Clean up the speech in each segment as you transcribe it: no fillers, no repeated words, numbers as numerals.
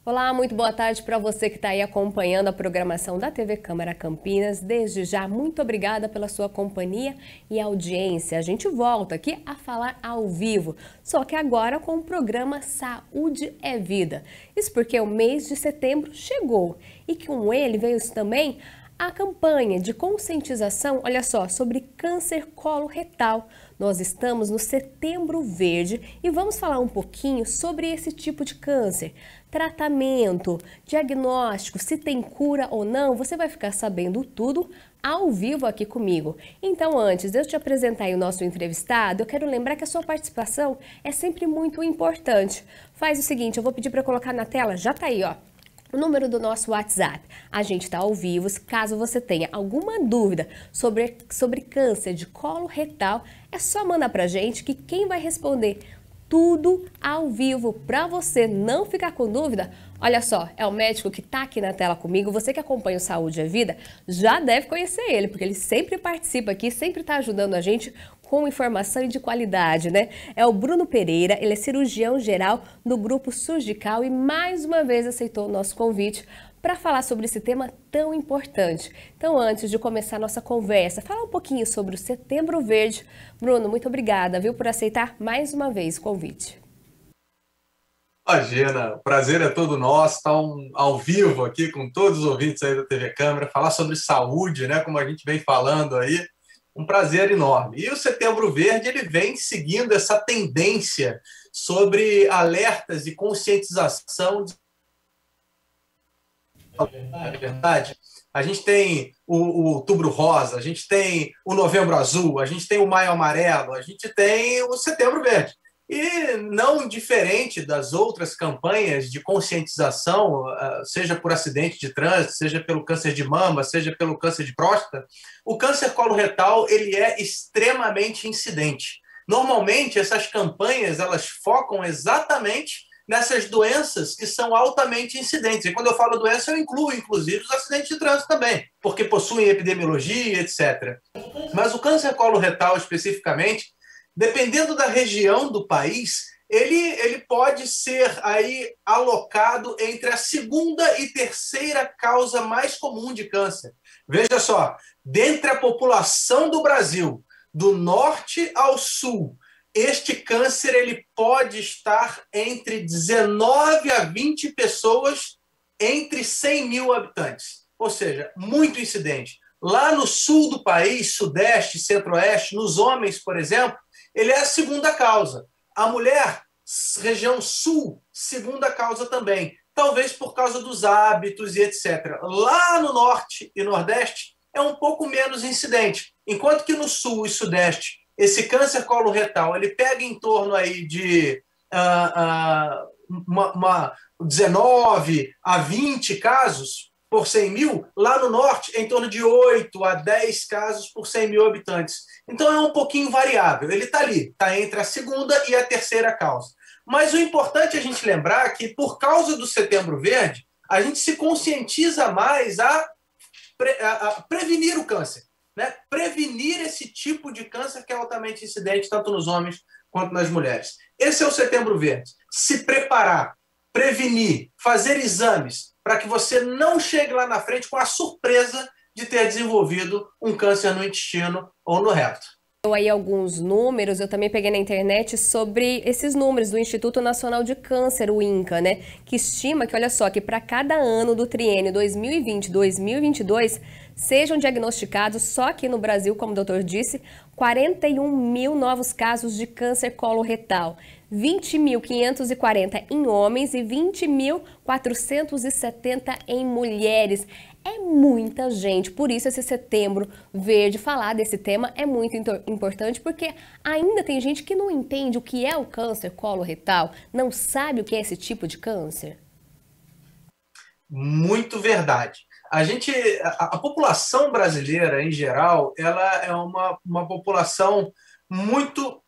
Olá, muito boa tarde para você que está aí acompanhando a programação da TV Câmara Campinas. Desde já, muito obrigada pela sua companhia e audiência. A gente volta aqui a falar ao vivo, só que agora com o programa Saúde é Vida. Isso porque o mês de setembro chegou e com ele veio também a campanha de conscientização, olha só, sobre câncer coloretal. Nós estamos no Setembro Verde e vamos falar um pouquinho sobre esse tipo de câncer. Tratamento, diagnóstico, se tem cura ou não, você vai ficar sabendo tudo ao vivo aqui comigo. Então, antes de eu te apresentar aí o nosso entrevistado, eu quero lembrar que a sua participação é sempre muito importante. Faz o seguinte, eu vou pedir para colocar na tela, já tá aí, ó. O número do nosso WhatsApp. A gente está ao vivo. Caso você tenha alguma dúvida sobre câncer de colo retal, é só mandar para a gente que quem vai responder tudo ao vivo para você não ficar com dúvida. Olha só, é o médico que está aqui na tela comigo. Você que acompanha o Saúde é Vida já deve conhecer ele, porque ele sempre participa aqui, sempre está ajudando a gente com informação e de qualidade, né? É o Bruno Pereira, ele é cirurgião geral do Grupo Surgical e mais uma vez aceitou o nosso convite para falar sobre esse tema tão importante. Então, antes de começar a nossa conversa, falar um pouquinho sobre o Setembro Verde. Bruno, muito obrigada, viu, por aceitar mais uma vez o convite. Imagina, o prazer é todo nosso, estar ao vivo aqui com todos os ouvintes aí da TV Câmara, falar sobre saúde, né, como a gente vem falando aí, um prazer enorme. E o Setembro Verde, ele vem seguindo essa tendência sobre alertas e conscientização. É verdade. A gente tem o Outubro Rosa, a gente tem o Novembro Azul, a gente tem o Maio Amarelo, a gente tem o Setembro Verde. E não diferente das outras campanhas de conscientização, seja por acidente de trânsito, seja pelo câncer de mama, seja pelo câncer de próstata, o câncer coloretal ele é extremamente incidente. Normalmente, essas campanhas elas focam exatamente nessas doenças que são altamente incidentes. E quando eu falo doença, eu incluo, inclusive, os acidentes de trânsito também, porque possuem epidemiologia, etc. Mas o câncer coloretal, especificamente, dependendo da região do país, ele pode ser aí alocado entre a segunda e terceira causa mais comum de câncer. Veja só, dentre a população do Brasil, do norte ao sul, este câncer ele pode estar entre 19 a 20 pessoas entre 100 mil habitantes. Ou seja, muito incidente. Lá no sul do país, sudeste, centro-oeste, nos homens, por exemplo, ele é a segunda causa. A mulher, região sul, segunda causa também. Talvez por causa dos hábitos e etc. Lá no norte e nordeste é um pouco menos incidente. Enquanto que no sul e sudeste, esse câncer coloretal, ele pega em torno aí de 19 a 20 casos por 100 mil, lá no norte, em torno de 8 a 10 casos por 100 mil habitantes. Então, é um pouquinho variável. Ele está ali, está entre a segunda e a terceira causa. Mas o importante é a gente lembrar que, por causa do Setembro Verde, a gente se conscientiza mais a prevenir o câncer, né? Prevenir esse tipo de câncer que é altamente incidente, tanto nos homens quanto nas mulheres. Esse é o Setembro Verde. Se preparar, prevenir, fazer exames, para que você não chegue lá na frente com a surpresa de ter desenvolvido um câncer no intestino ou no reto. Aí alguns números, eu também peguei na internet sobre esses números do Instituto Nacional de Câncer, o INCA, né? Que estima que, olha só, que para cada ano do triênio 2020-2022 sejam diagnosticados, só aqui no Brasil, como o doutor disse, 41 mil novos casos de câncer coloretal. 20.540 em homens e 20.470 em mulheres. É muita gente, por isso esse Setembro Verde, falar desse tema é muito importante, porque ainda tem gente que não entende o que é o câncer coloretal, não sabe o que é esse tipo de câncer. Muito verdade. A população brasileira, em geral, ela é uma população muito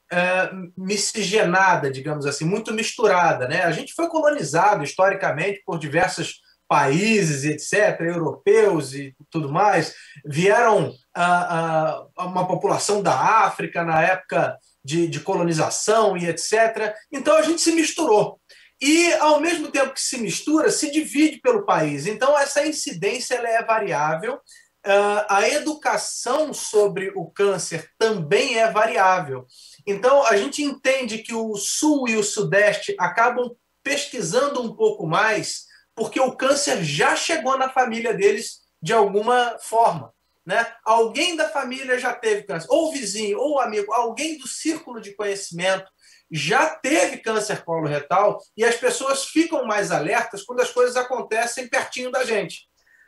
miscigenada, digamos assim, muito misturada, né? A gente foi colonizado historicamente por diversos países, etc., europeus e tudo mais, vieram uma população da África na época de colonização e etc. Então a gente se misturou. e, ao mesmo tempo que se mistura, se divide pelo país. Então, essa incidência ela é variável. A educação sobre o câncer também é variável. Então, a gente entende que o Sul e o Sudeste acabam pesquisando um pouco mais, porque o câncer já chegou na família deles de alguma forma. Né? Alguém da família já teve câncer, ou vizinho, ou amigo, alguém do círculo de conhecimento já teve câncer coloretal, e as pessoas ficam mais alertas quando as coisas acontecem pertinho da gente.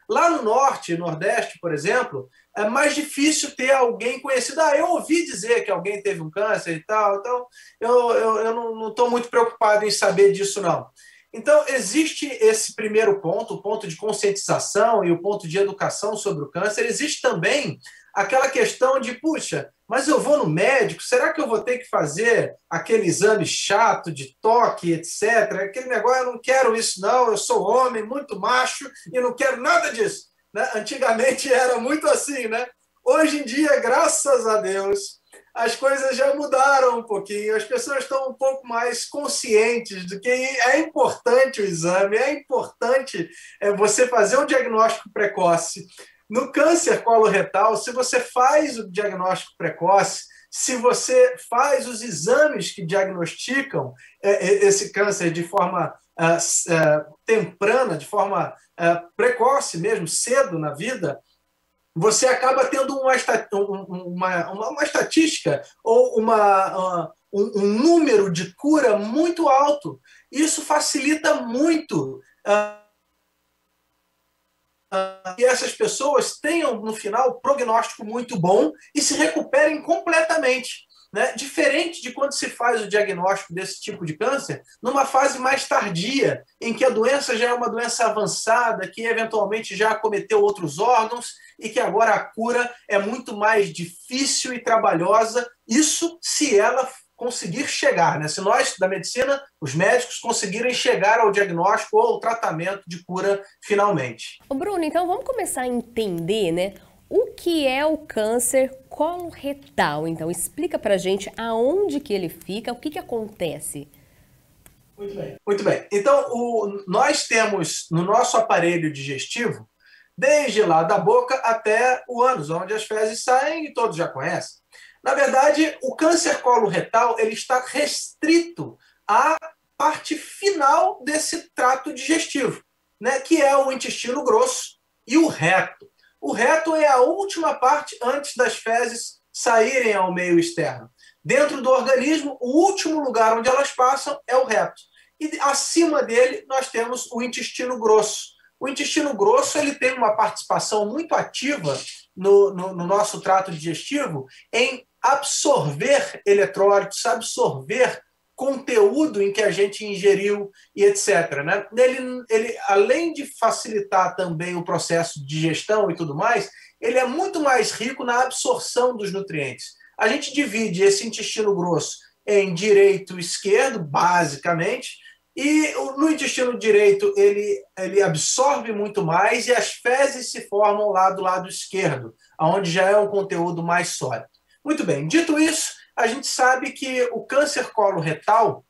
Lá no Norte e Nordeste, por exemplo, é mais difícil ter alguém conhecido. Eu ouvi dizer que alguém teve um câncer e tal, então eu não estou muito preocupado em saber disso, não. Então, existe esse primeiro ponto, o ponto de conscientização e o ponto de educação sobre o câncer. Existe também aquela questão de, puxa, mas eu vou no médico, será que eu vou ter que fazer aquele exame chato de toque, etc? Aquele negócio, eu não quero isso não, eu sou homem, muito macho e não quero nada disso. Né? Antigamente era muito assim, né? Hoje em dia, graças a Deus, as coisas já mudaram um pouquinho, as pessoas estão um pouco mais conscientes de que é importante o exame, é importante você fazer um diagnóstico precoce. No câncer coloretal, se você faz o diagnóstico precoce, se você faz os exames que diagnosticam esse câncer de forma temprana, de forma precoce mesmo, cedo na vida, você acaba tendo uma estatística ou um número de cura muito alto. Isso facilita muito que essas pessoas tenham, no final, um prognóstico muito bom e se recuperem completamente. Né? Diferente de quando se faz o diagnóstico desse tipo de câncer, numa fase mais tardia, em que a doença já é uma doença avançada, que eventualmente já acometeu outros órgãos e que agora a cura é muito mais difícil e trabalhosa, isso se ela conseguir chegar, né? Se nós, da medicina, os médicos, conseguirem chegar ao diagnóstico ou ao tratamento de cura finalmente. Bruno, então vamos começar a entender, né, o que é o câncer coloretal. Então, explica pra gente aonde que ele fica, o que acontece. Muito bem. Muito bem. Então, nós temos no nosso aparelho digestivo, desde lá da boca até o ânus, onde as fezes saem e todos já conhecem. Na verdade, o câncer coloretal ele está restrito à parte final desse trato digestivo, né, que é o intestino grosso e o reto. O reto é a última parte antes das fezes saírem ao meio externo. Dentro do organismo, o último lugar onde elas passam é o reto. E acima dele, nós temos o intestino grosso. O intestino grosso ele tem uma participação muito ativa no nosso trato digestivo em absorver eletrólitos, absorver conteúdo em que a gente ingeriu e etc. Né? Ele, além de facilitar também o processo de digestão e tudo mais, ele é muito mais rico na absorção dos nutrientes. A gente divide esse intestino grosso em direito e esquerdo, basicamente, e no intestino direito ele absorve muito mais e as fezes se formam lá do lado esquerdo, onde já é um conteúdo mais sólido. Muito bem, dito isso, a gente sabe que o câncer coloretal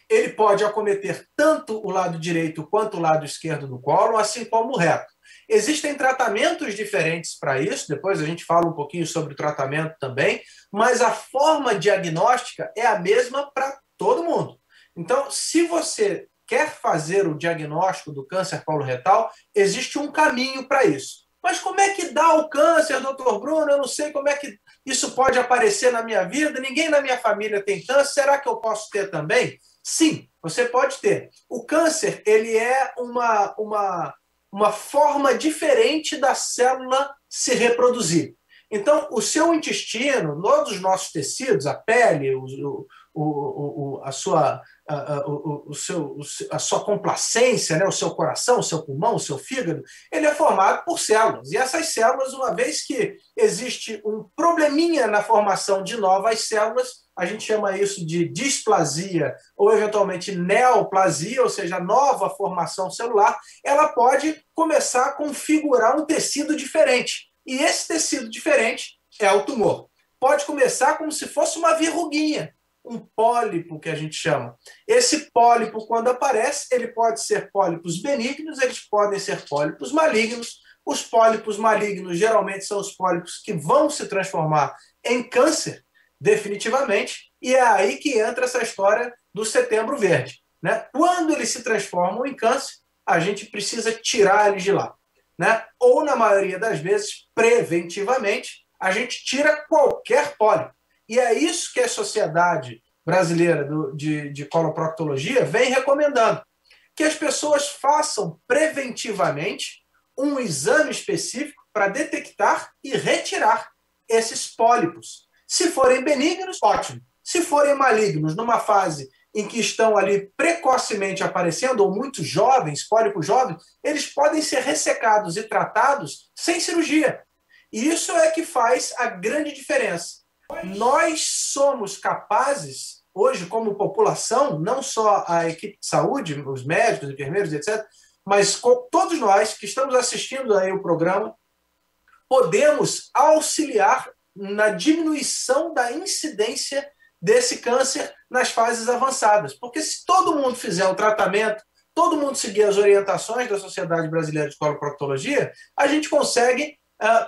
ele pode acometer tanto o lado direito quanto o lado esquerdo do colo, assim como o reto. Existem tratamentos diferentes para isso, depois a gente fala um pouquinho sobre o tratamento também, mas a forma diagnóstica é a mesma para todo mundo. Então, se você quer fazer o diagnóstico do câncer coloretal, existe um caminho para isso. Mas como é que dá o câncer, doutor Bruno? Eu não sei como é que isso pode aparecer na minha vida, ninguém na minha família tem câncer, será que eu posso ter também? Sim, você pode ter. O câncer ele é uma forma diferente da célula se reproduzir. Então, o seu intestino, todos os nossos tecidos, a pele, a sua complacência, né, o seu coração, o seu pulmão, o seu fígado, ele é formado por células. E essas células, uma vez que existe um probleminha na formação de novas células, a gente chama isso de displasia ou, eventualmente, neoplasia, ou seja, nova formação celular, ela pode começar a configurar um tecido diferente. E esse tecido diferente é o tumor. Pode começar como se fosse uma verruguinha. um pólipo, que a gente chama. Esse pólipo, quando aparece, ele pode ser pólipos benignos, eles podem ser pólipos malignos. Os pólipos malignos geralmente são os pólipos que vão se transformar em câncer, definitivamente, e é aí que entra essa história do Setembro Verde, né? Quando eles se transformam em câncer, a gente precisa tirar eles de lá, né? Ou, na maioria das vezes, preventivamente, a gente tira qualquer pólipo. E é isso que a Sociedade Brasileira de Coloproctologia vem recomendando, que as pessoas façam preventivamente um exame específico para detectar e retirar esses pólipos. Se forem benignos, ótimo. Se forem malignos, numa fase em que estão ali precocemente aparecendo, ou muito jovens, pólipos jovens, eles podem ser ressecados e tratados sem cirurgia. E isso é que faz a grande diferença. Nós somos capazes, hoje, como população, não só a equipe de saúde, os médicos, enfermeiros, etc., mas todos nós que estamos assistindo aí o programa, podemos auxiliar na diminuição da incidência desse câncer nas fases avançadas. Porque se todo mundo fizer o tratamento, todo mundo seguir as orientações da Sociedade Brasileira de Coloproctologia, a gente consegue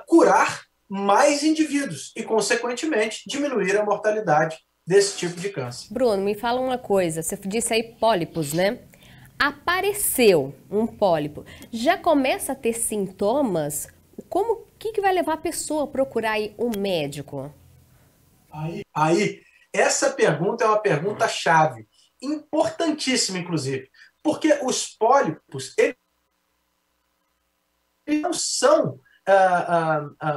curar mais indivíduos e, consequentemente, diminuir a mortalidade desse tipo de câncer. Bruno, me fala uma coisa. Você disse aí pólipos, né? Apareceu um pólipo, já começa a ter sintomas? O que vai levar a pessoa a procurar aí um médico? Aí, essa pergunta é uma pergunta chave, importantíssima, inclusive, porque os pólipos, eles não são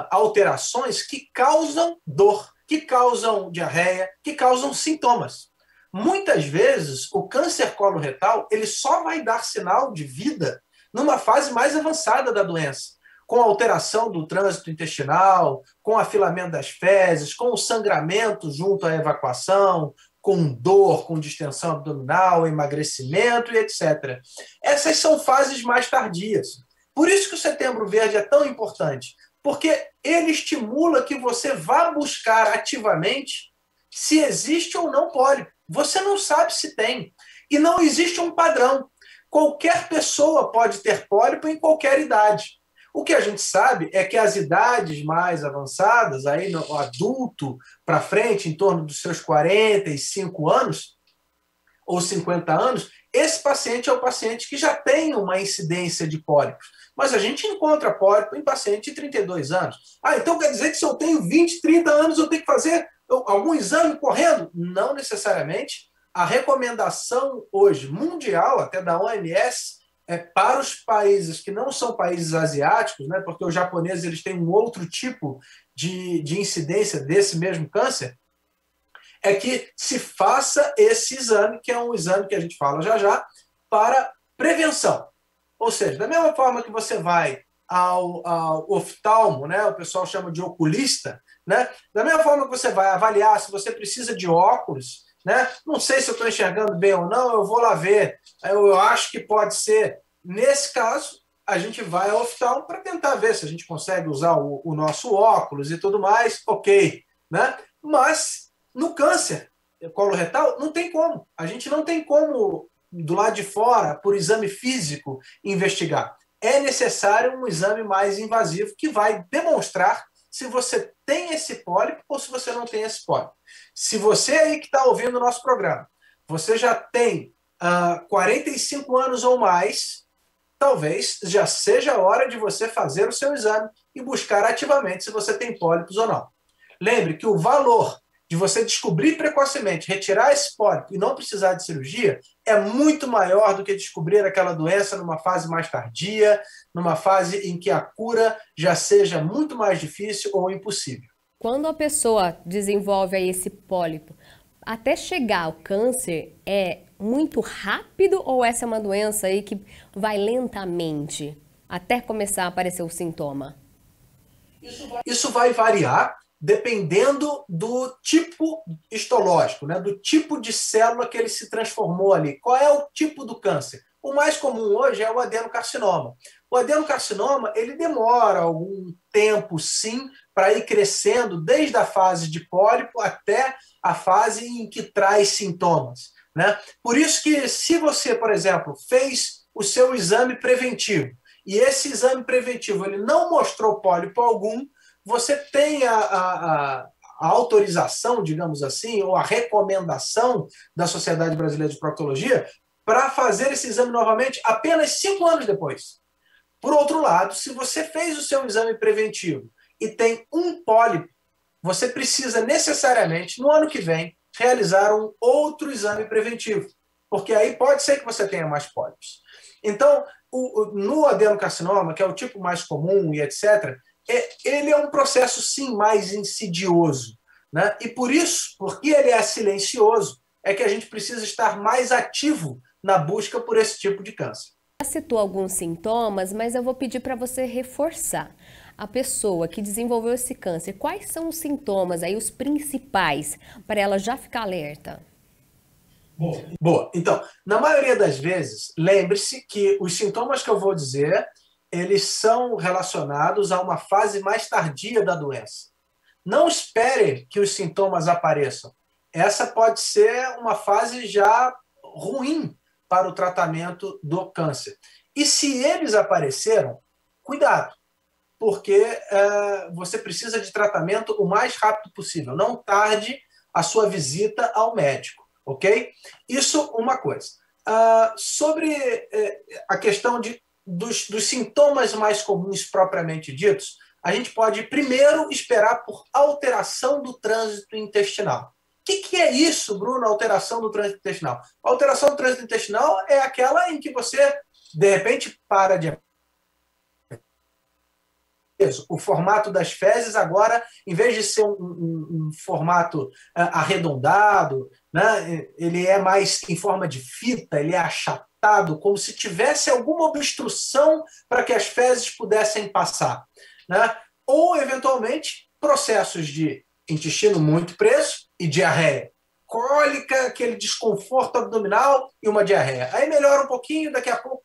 alterações que causam dor, que causam diarreia, que causam sintomas. Muitas vezes, o câncer coloretal ele só vai dar sinal de vida numa fase mais avançada da doença, com alteração do trânsito intestinal, com afilamento das fezes, com o sangramento junto à evacuação, com dor, com distensão abdominal, emagrecimento e etc. Essas são fases mais tardias. Por isso que o Setembro Verde é tão importante, porque ele estimula que você vá buscar ativamente se existe ou não pólipo. Você não sabe se tem. E não existe um padrão. Qualquer pessoa pode ter pólipo em qualquer idade. O que a gente sabe é que as idades mais avançadas, aí no adulto para frente, em torno dos seus 45 anos ou 50 anos, esse paciente é o paciente que já tem uma incidência de pólipos. Mas a gente encontra pólipo em paciente de 32 anos. Então quer dizer que se eu tenho 20, 30 anos, eu tenho que fazer algum exame correndo? Não necessariamente. A recomendação hoje mundial, até da OMS, para os países que não são países asiáticos, né, porque os japoneses eles têm um outro tipo de incidência desse mesmo câncer, é que se faça esse exame, que é um exame que a gente fala já já, para prevenção. Ou seja, da mesma forma que você vai ao oftalmo, né, o pessoal chama de oculista, né, da mesma forma que você vai avaliar se você precisa de óculos, né, não sei se eu estou enxergando bem ou não, eu vou lá ver, eu acho que pode ser. Nesse caso, a gente vai ao oftalmo para tentar ver se a gente consegue usar o nosso óculos e tudo mais, ok, né? Mas no câncer coloretal não tem como. A gente não tem como, do lado de fora, por exame físico, investigar. É necessário um exame mais invasivo que vai demonstrar se você tem esse pólipo ou se você não tem esse pólipo. Se você aí que está ouvindo o nosso programa, você já tem 45 anos ou mais, talvez já seja a hora de você fazer o seu exame e buscar ativamente se você tem pólipos ou não. Lembre que o valor de você descobrir precocemente, retirar esse pólipo e não precisar de cirurgia, é muito maior do que descobrir aquela doença numa fase mais tardia, numa fase em que a cura já seja muito mais difícil ou impossível. Quando a pessoa desenvolve aí esse pólipo, até chegar ao câncer, é muito rápido ou essa é uma doença aí que vai lentamente até começar a aparecer o sintoma? Isso vai variar dependendo do tipo histológico, né? Do tipo de célula que ele se transformou ali. Qual é o tipo do câncer? O mais comum hoje é o adenocarcinoma. O adenocarcinoma ele demora algum tempo, sim, para ir crescendo desde a fase de pólipo até a fase em que traz sintomas, né? Por isso que, se você, por exemplo, fez o seu exame preventivo e esse exame preventivo ele não mostrou pólipo algum, você tem a autorização, digamos assim, ou a recomendação da Sociedade Brasileira de Proctologia para fazer esse exame novamente apenas 5 anos depois. Por outro lado, se você fez o seu exame preventivo e tem um pólipo, você precisa necessariamente, no ano que vem, realizar um outro exame preventivo, porque aí pode ser que você tenha mais pólipos. Então, no adenocarcinoma, que é o tipo mais comum e etc., ele é um processo, sim, mais insidioso, né? E por isso, porque ele é silencioso, é que a gente precisa estar mais ativo na busca por esse tipo de câncer. Já citou alguns sintomas, mas eu vou pedir para você reforçar. A pessoa que desenvolveu esse câncer, quais são os sintomas aí, os principais, para ela já ficar alerta? Boa. Então, na maioria das vezes, lembre-se que os sintomas que eu vou dizer, eles são relacionados a uma fase mais tardia da doença. Não espere que os sintomas apareçam. Essa pode ser uma fase já ruim para o tratamento do câncer. E se eles apareceram, cuidado, porque você precisa de tratamento o mais rápido possível. Não tarde a sua visita ao médico, ok? Isso uma coisa. Sobre a questão dos sintomas mais comuns propriamente ditos, a gente pode primeiro esperar por alteração do trânsito intestinal. O que é isso, Bruno, alteração do trânsito intestinal? A alteração do trânsito intestinal é aquela em que você, de repente, para de... O formato das fezes agora, em vez de ser um formato arredondado, né, ele é mais em forma de fita, ele é achatado, como se tivesse alguma obstrução para que as fezes pudessem passar, né? Ou, eventualmente, processos de intestino muito preso e diarreia. Cólica, aquele desconforto abdominal e uma diarreia. Aí melhora um pouquinho, daqui a pouco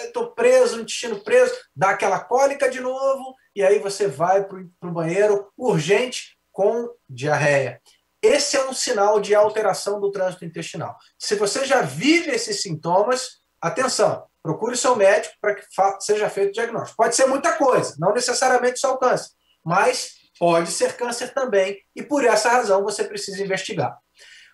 estou preso, intestino preso, dá aquela cólica de novo, e aí você vai para o banheiro urgente com diarreia. Esse é um sinal de alteração do trânsito intestinal. Se você já vive esses sintomas, atenção, procure seu médico para que seja feito o diagnóstico. Pode ser muita coisa, não necessariamente só o câncer, mas pode ser câncer também, e por essa razão você precisa investigar.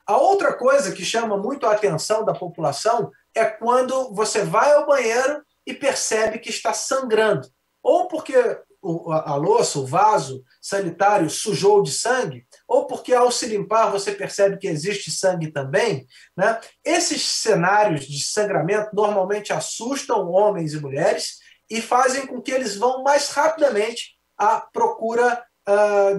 A outra coisa que chama muito a atenção da população é quando você vai ao banheiro e percebe que está sangrando. Ou porque a louça, o vaso sanitário sujou de sangue, ou porque ao se limpar você percebe que existe sangue também, né? Esses cenários de sangramento normalmente assustam homens e mulheres e fazem com que eles vão mais rapidamente à procura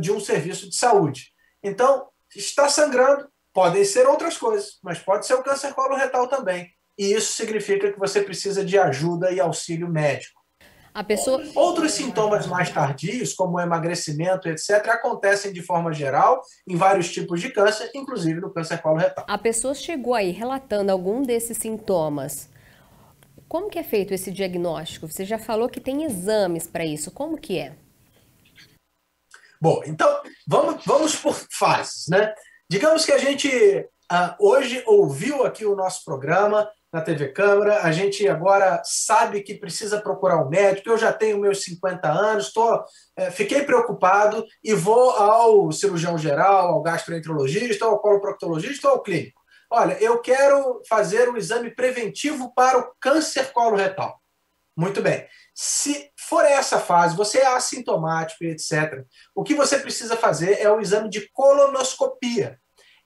de um serviço de saúde. Então, está sangrando, podem ser outras coisas, mas pode ser o câncer coloretal também. E isso significa que você precisa de ajuda e auxílio médico. Outros sintomas mais tardios, como o emagrecimento, etc., acontecem de forma geral em vários tipos de câncer, inclusive no câncer coloretal. A pessoa chegou aí relatando algum desses sintomas. Como que é feito esse diagnóstico? Você já falou que tem exames para isso. Como que é? Bom, então vamos por fases, né? Digamos que a gente hoje ouviu aqui o nosso programa na TV Câmara, a gente agora sabe que precisa procurar um médico, eu já tenho meus 50 anos, fiquei preocupado e vou ao cirurgião geral, ao gastroenterologista, ao coloproctologista ou ao clínico. Olha, eu quero fazer um exame preventivo para o câncer coloretal. Muito bem. Se for essa fase, você é assintomático, etc., o que você precisa fazer é o exame de colonoscopia.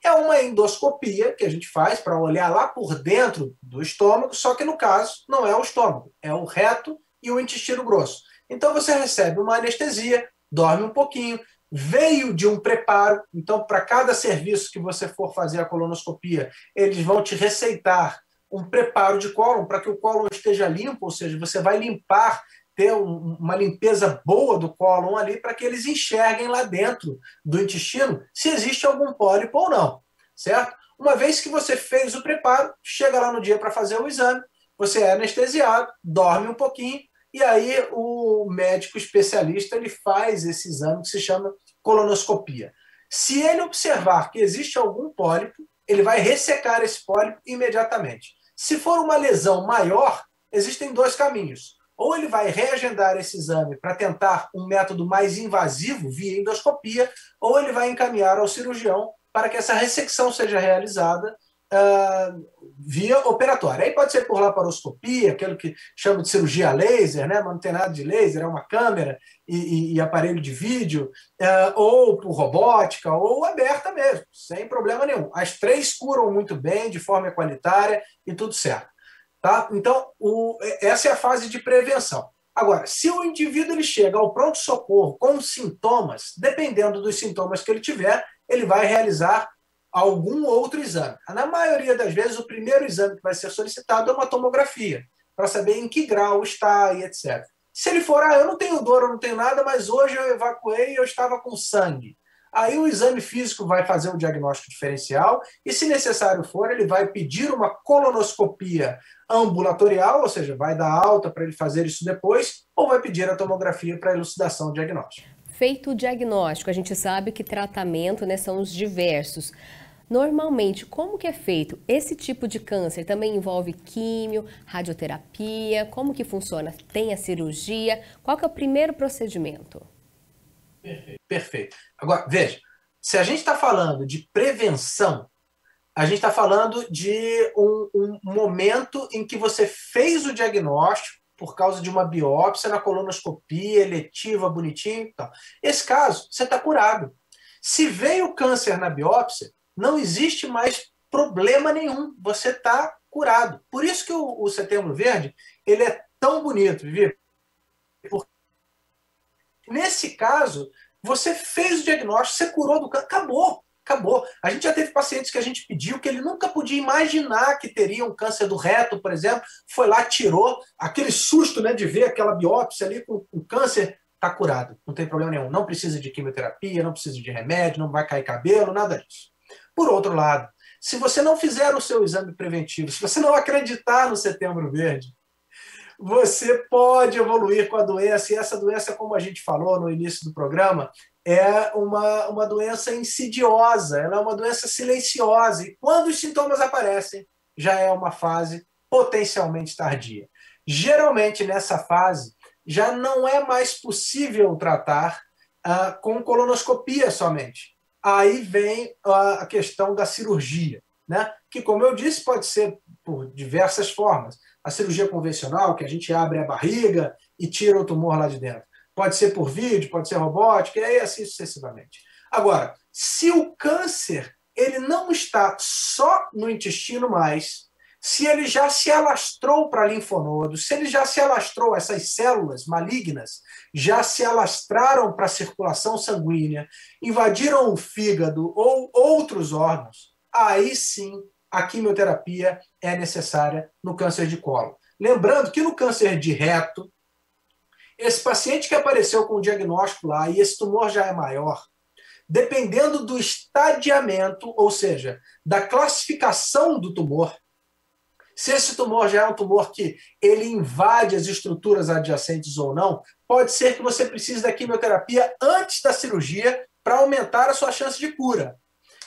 É uma endoscopia que a gente faz para olhar lá por dentro do estômago, só que no caso não é o estômago, é o reto e o intestino grosso. Então você recebe uma anestesia, dorme um pouquinho, veio de um preparo, então para cada serviço que você for fazer a colonoscopia, eles vão te receitar um preparo de cólon para que o cólon esteja limpo, ou seja, você vai limpar, ter uma limpeza boa do cólon ali para que eles enxerguem lá dentro do intestino se existe algum pólipo ou não, certo? Uma vez que você fez o preparo, chega lá no dia para fazer o exame, você é anestesiado, dorme um pouquinho e aí o médico especialista ele faz esse exame que se chama colonoscopia. Se ele observar que existe algum pólipo, ele vai ressecar esse pólipo imediatamente. Se for uma lesão maior, existem dois caminhos. Ou ele vai reagendar esse exame para tentar um método mais invasivo, via endoscopia, ou ele vai encaminhar ao cirurgião para que essa ressecção seja realizada via operatória. Aí pode ser por laparoscopia, aquilo que chama de cirurgia laser, né? Mas não tem nada de laser, é uma câmera e aparelho de vídeo, ou por robótica, ou aberta mesmo, sem problema nenhum. As três curam muito bem, de forma equalitária e tudo certo. Tá? Então, essa é a fase de prevenção. Agora, se o indivíduo ele chega ao pronto-socorro com sintomas, dependendo dos sintomas que ele tiver, ele vai realizar algum outro exame. Na maioria das vezes, o primeiro exame que vai ser solicitado é uma tomografia, para saber em que grau está e etc. Se ele for, eu não tenho dor, eu não tenho nada, mas hoje eu evacuei e eu estava com sangue. Aí o exame físico vai fazer o diagnóstico diferencial e, se necessário for, ele vai pedir uma colonoscopia ambulatorial, ou seja, vai dar alta para ele fazer isso depois, ou vai pedir a tomografia para elucidação diagnóstica. Feito o diagnóstico, a gente sabe que tratamento, né, são os diversos. Normalmente, como que é feito? Esse tipo de câncer também envolve químio, radioterapia? Como que funciona? Tem a cirurgia? Qual que é o primeiro procedimento? Perfeito. Agora, veja, se a gente está falando de prevenção, a gente está falando de um momento em que você fez o diagnóstico por causa de uma biópsia na colonoscopia, eletiva, bonitinho e tal. Esse caso, você está curado. Se veio câncer na biópsia, não existe mais problema nenhum. Você está curado. Por isso que o Setembro Verde ele é tão bonito, Vivi. Porque nesse caso, você fez o diagnóstico, você curou do câncer, acabou. A gente já teve pacientes que a gente pediu que ele nunca podia imaginar que teria um câncer do reto, por exemplo, foi lá, tirou, aquele susto, né, de ver aquela biópsia ali com o câncer, está curado, não tem problema nenhum, não precisa de quimioterapia, não precisa de remédio, não vai cair cabelo, nada disso. Por outro lado, se você não fizer o seu exame preventivo, se você não acreditar no Setembro Verde, você pode evoluir com a doença, e essa doença, como a gente falou no início do programa, é uma doença insidiosa, ela é uma doença silenciosa, e quando os sintomas aparecem, já é uma fase potencialmente tardia. Geralmente, nessa fase, já não é mais possível tratar com colonoscopia somente. Aí vem a questão da cirurgia, né? Que, como eu disse, pode ser por diversas formas. A cirurgia convencional, que a gente abre a barriga e tira o tumor lá de dentro. Pode ser por vídeo, pode ser robótica, e aí assim sucessivamente. Agora, se o câncer ele não está só no intestino mais, se ele já se alastrou para linfonodos, se ele já se alastrou, essas células malignas já se alastraram para a circulação sanguínea, invadiram o fígado ou outros órgãos, aí sim a quimioterapia é necessária no câncer de colo. Lembrando que no câncer de reto, esse paciente que apareceu com o diagnóstico lá e esse tumor já é maior, dependendo do estadiamento, ou seja, da classificação do tumor, se esse tumor já é um tumor que ele invade as estruturas adjacentes ou não, pode ser que você precise da quimioterapia antes da cirurgia para aumentar a sua chance de cura.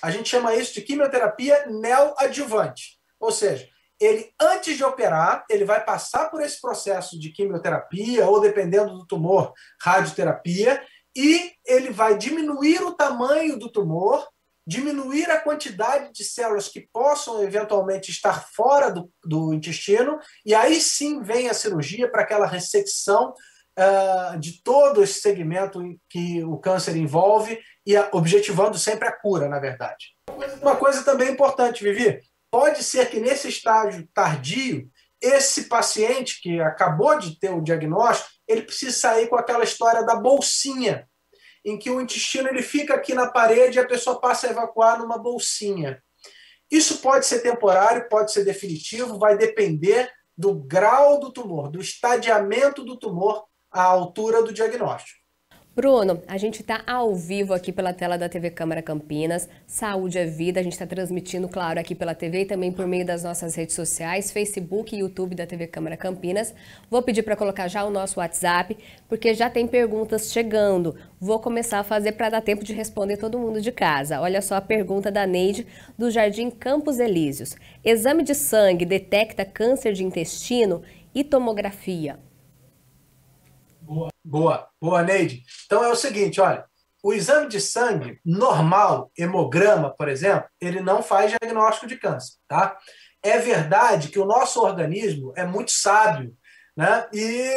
A gente chama isso de quimioterapia neoadjuvante. Ou seja, ele, antes de operar, ele vai passar por esse processo de quimioterapia, ou dependendo do tumor, radioterapia, e ele vai diminuir o tamanho do tumor, diminuir a quantidade de células que possam eventualmente estar fora do intestino, e aí sim vem a cirurgia para aquela ressecção de todo esse segmento que o câncer envolve, e objetivando sempre a cura, na verdade. Uma coisa também importante, Vivi, pode ser que nesse estágio tardio, esse paciente que acabou de ter o diagnóstico, ele precisa sair com aquela história da bolsinha, em que o intestino ele fica aqui na parede e a pessoa passa a evacuar numa bolsinha. Isso pode ser temporário, pode ser definitivo, vai depender do grau do tumor, do estadiamento do tumor à altura do diagnóstico. Bruno, a gente está ao vivo aqui pela tela da TV Câmara Campinas. Saúde é vida. A gente está transmitindo, claro, aqui pela TV e também por meio das nossas redes sociais, Facebook e YouTube da TV Câmara Campinas. Vou pedir para colocar já o nosso WhatsApp, porque já tem perguntas chegando. Vou começar a fazer para dar tempo de responder todo mundo de casa. Olha só a pergunta da Neide, do Jardim Campos Elíseos. Exame de sangue detecta câncer de intestino e tomografia? Boa, Neide. Então é o seguinte, olha, o exame de sangue normal, hemograma, por exemplo, ele não faz diagnóstico de câncer, tá? É verdade que o nosso organismo é muito sábio, né? E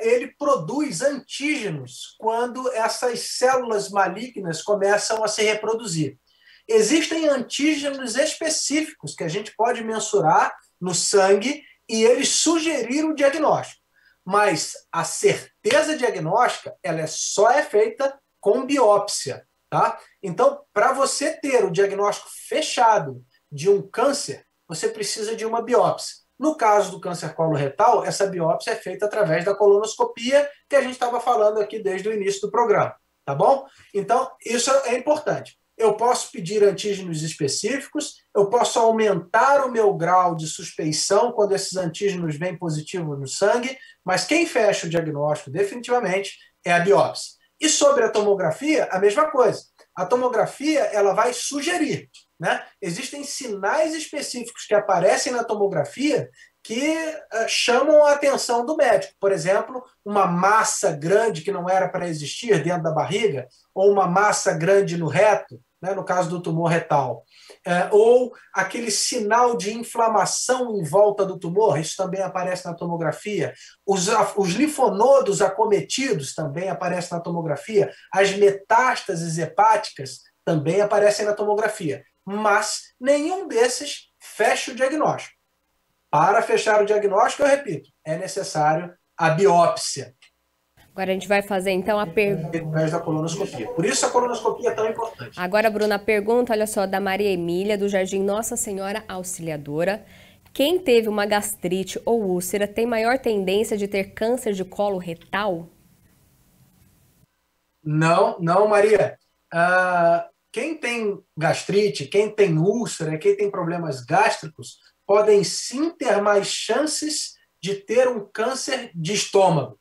ele produz antígenos quando essas células malignas começam a se reproduzir. Existem antígenos específicos que a gente pode mensurar no sangue e eles sugerir o diagnóstico. Mas a certeza diagnóstica ela só é feita com biópsia, tá? Então, para você ter o diagnóstico fechado de um câncer, você precisa de uma biópsia. No caso do câncer coloretal, essa biópsia é feita através da colonoscopia, que a gente estava falando aqui desde o início do programa, tá bom? Então, isso é importante. Eu posso pedir antígenos específicos, eu posso aumentar o meu grau de suspeição quando esses antígenos vêm positivos no sangue, mas quem fecha o diagnóstico definitivamente é a biópsia. E sobre a tomografia, a mesma coisa. A tomografia ela vai sugerir, né? Existem sinais específicos que aparecem na tomografia que chamam a atenção do médico. Por exemplo, uma massa grande que não era para existir dentro da barriga, ou uma massa grande no reto, né, no caso do tumor retal, ou aquele sinal de inflamação em volta do tumor, isso também aparece na tomografia. Os linfonodos acometidos também aparecem na tomografia. As metástases hepáticas também aparecem na tomografia. Mas nenhum desses fecha o diagnóstico. Para fechar o diagnóstico, eu repito, é necessário a biópsia. Agora a gente vai fazer então a pergunta da colonoscopia. Por isso a colonoscopia é tão importante. Agora, Bruna, a pergunta, olha só, da Maria Emília, do Jardim Nossa Senhora Auxiliadora. Quem teve uma gastrite ou úlcera tem maior tendência de ter câncer de colo retal? Não, Maria. Quem tem gastrite, quem tem úlcera, quem tem problemas gástricos, podem sim ter mais chances de ter um câncer de estômago.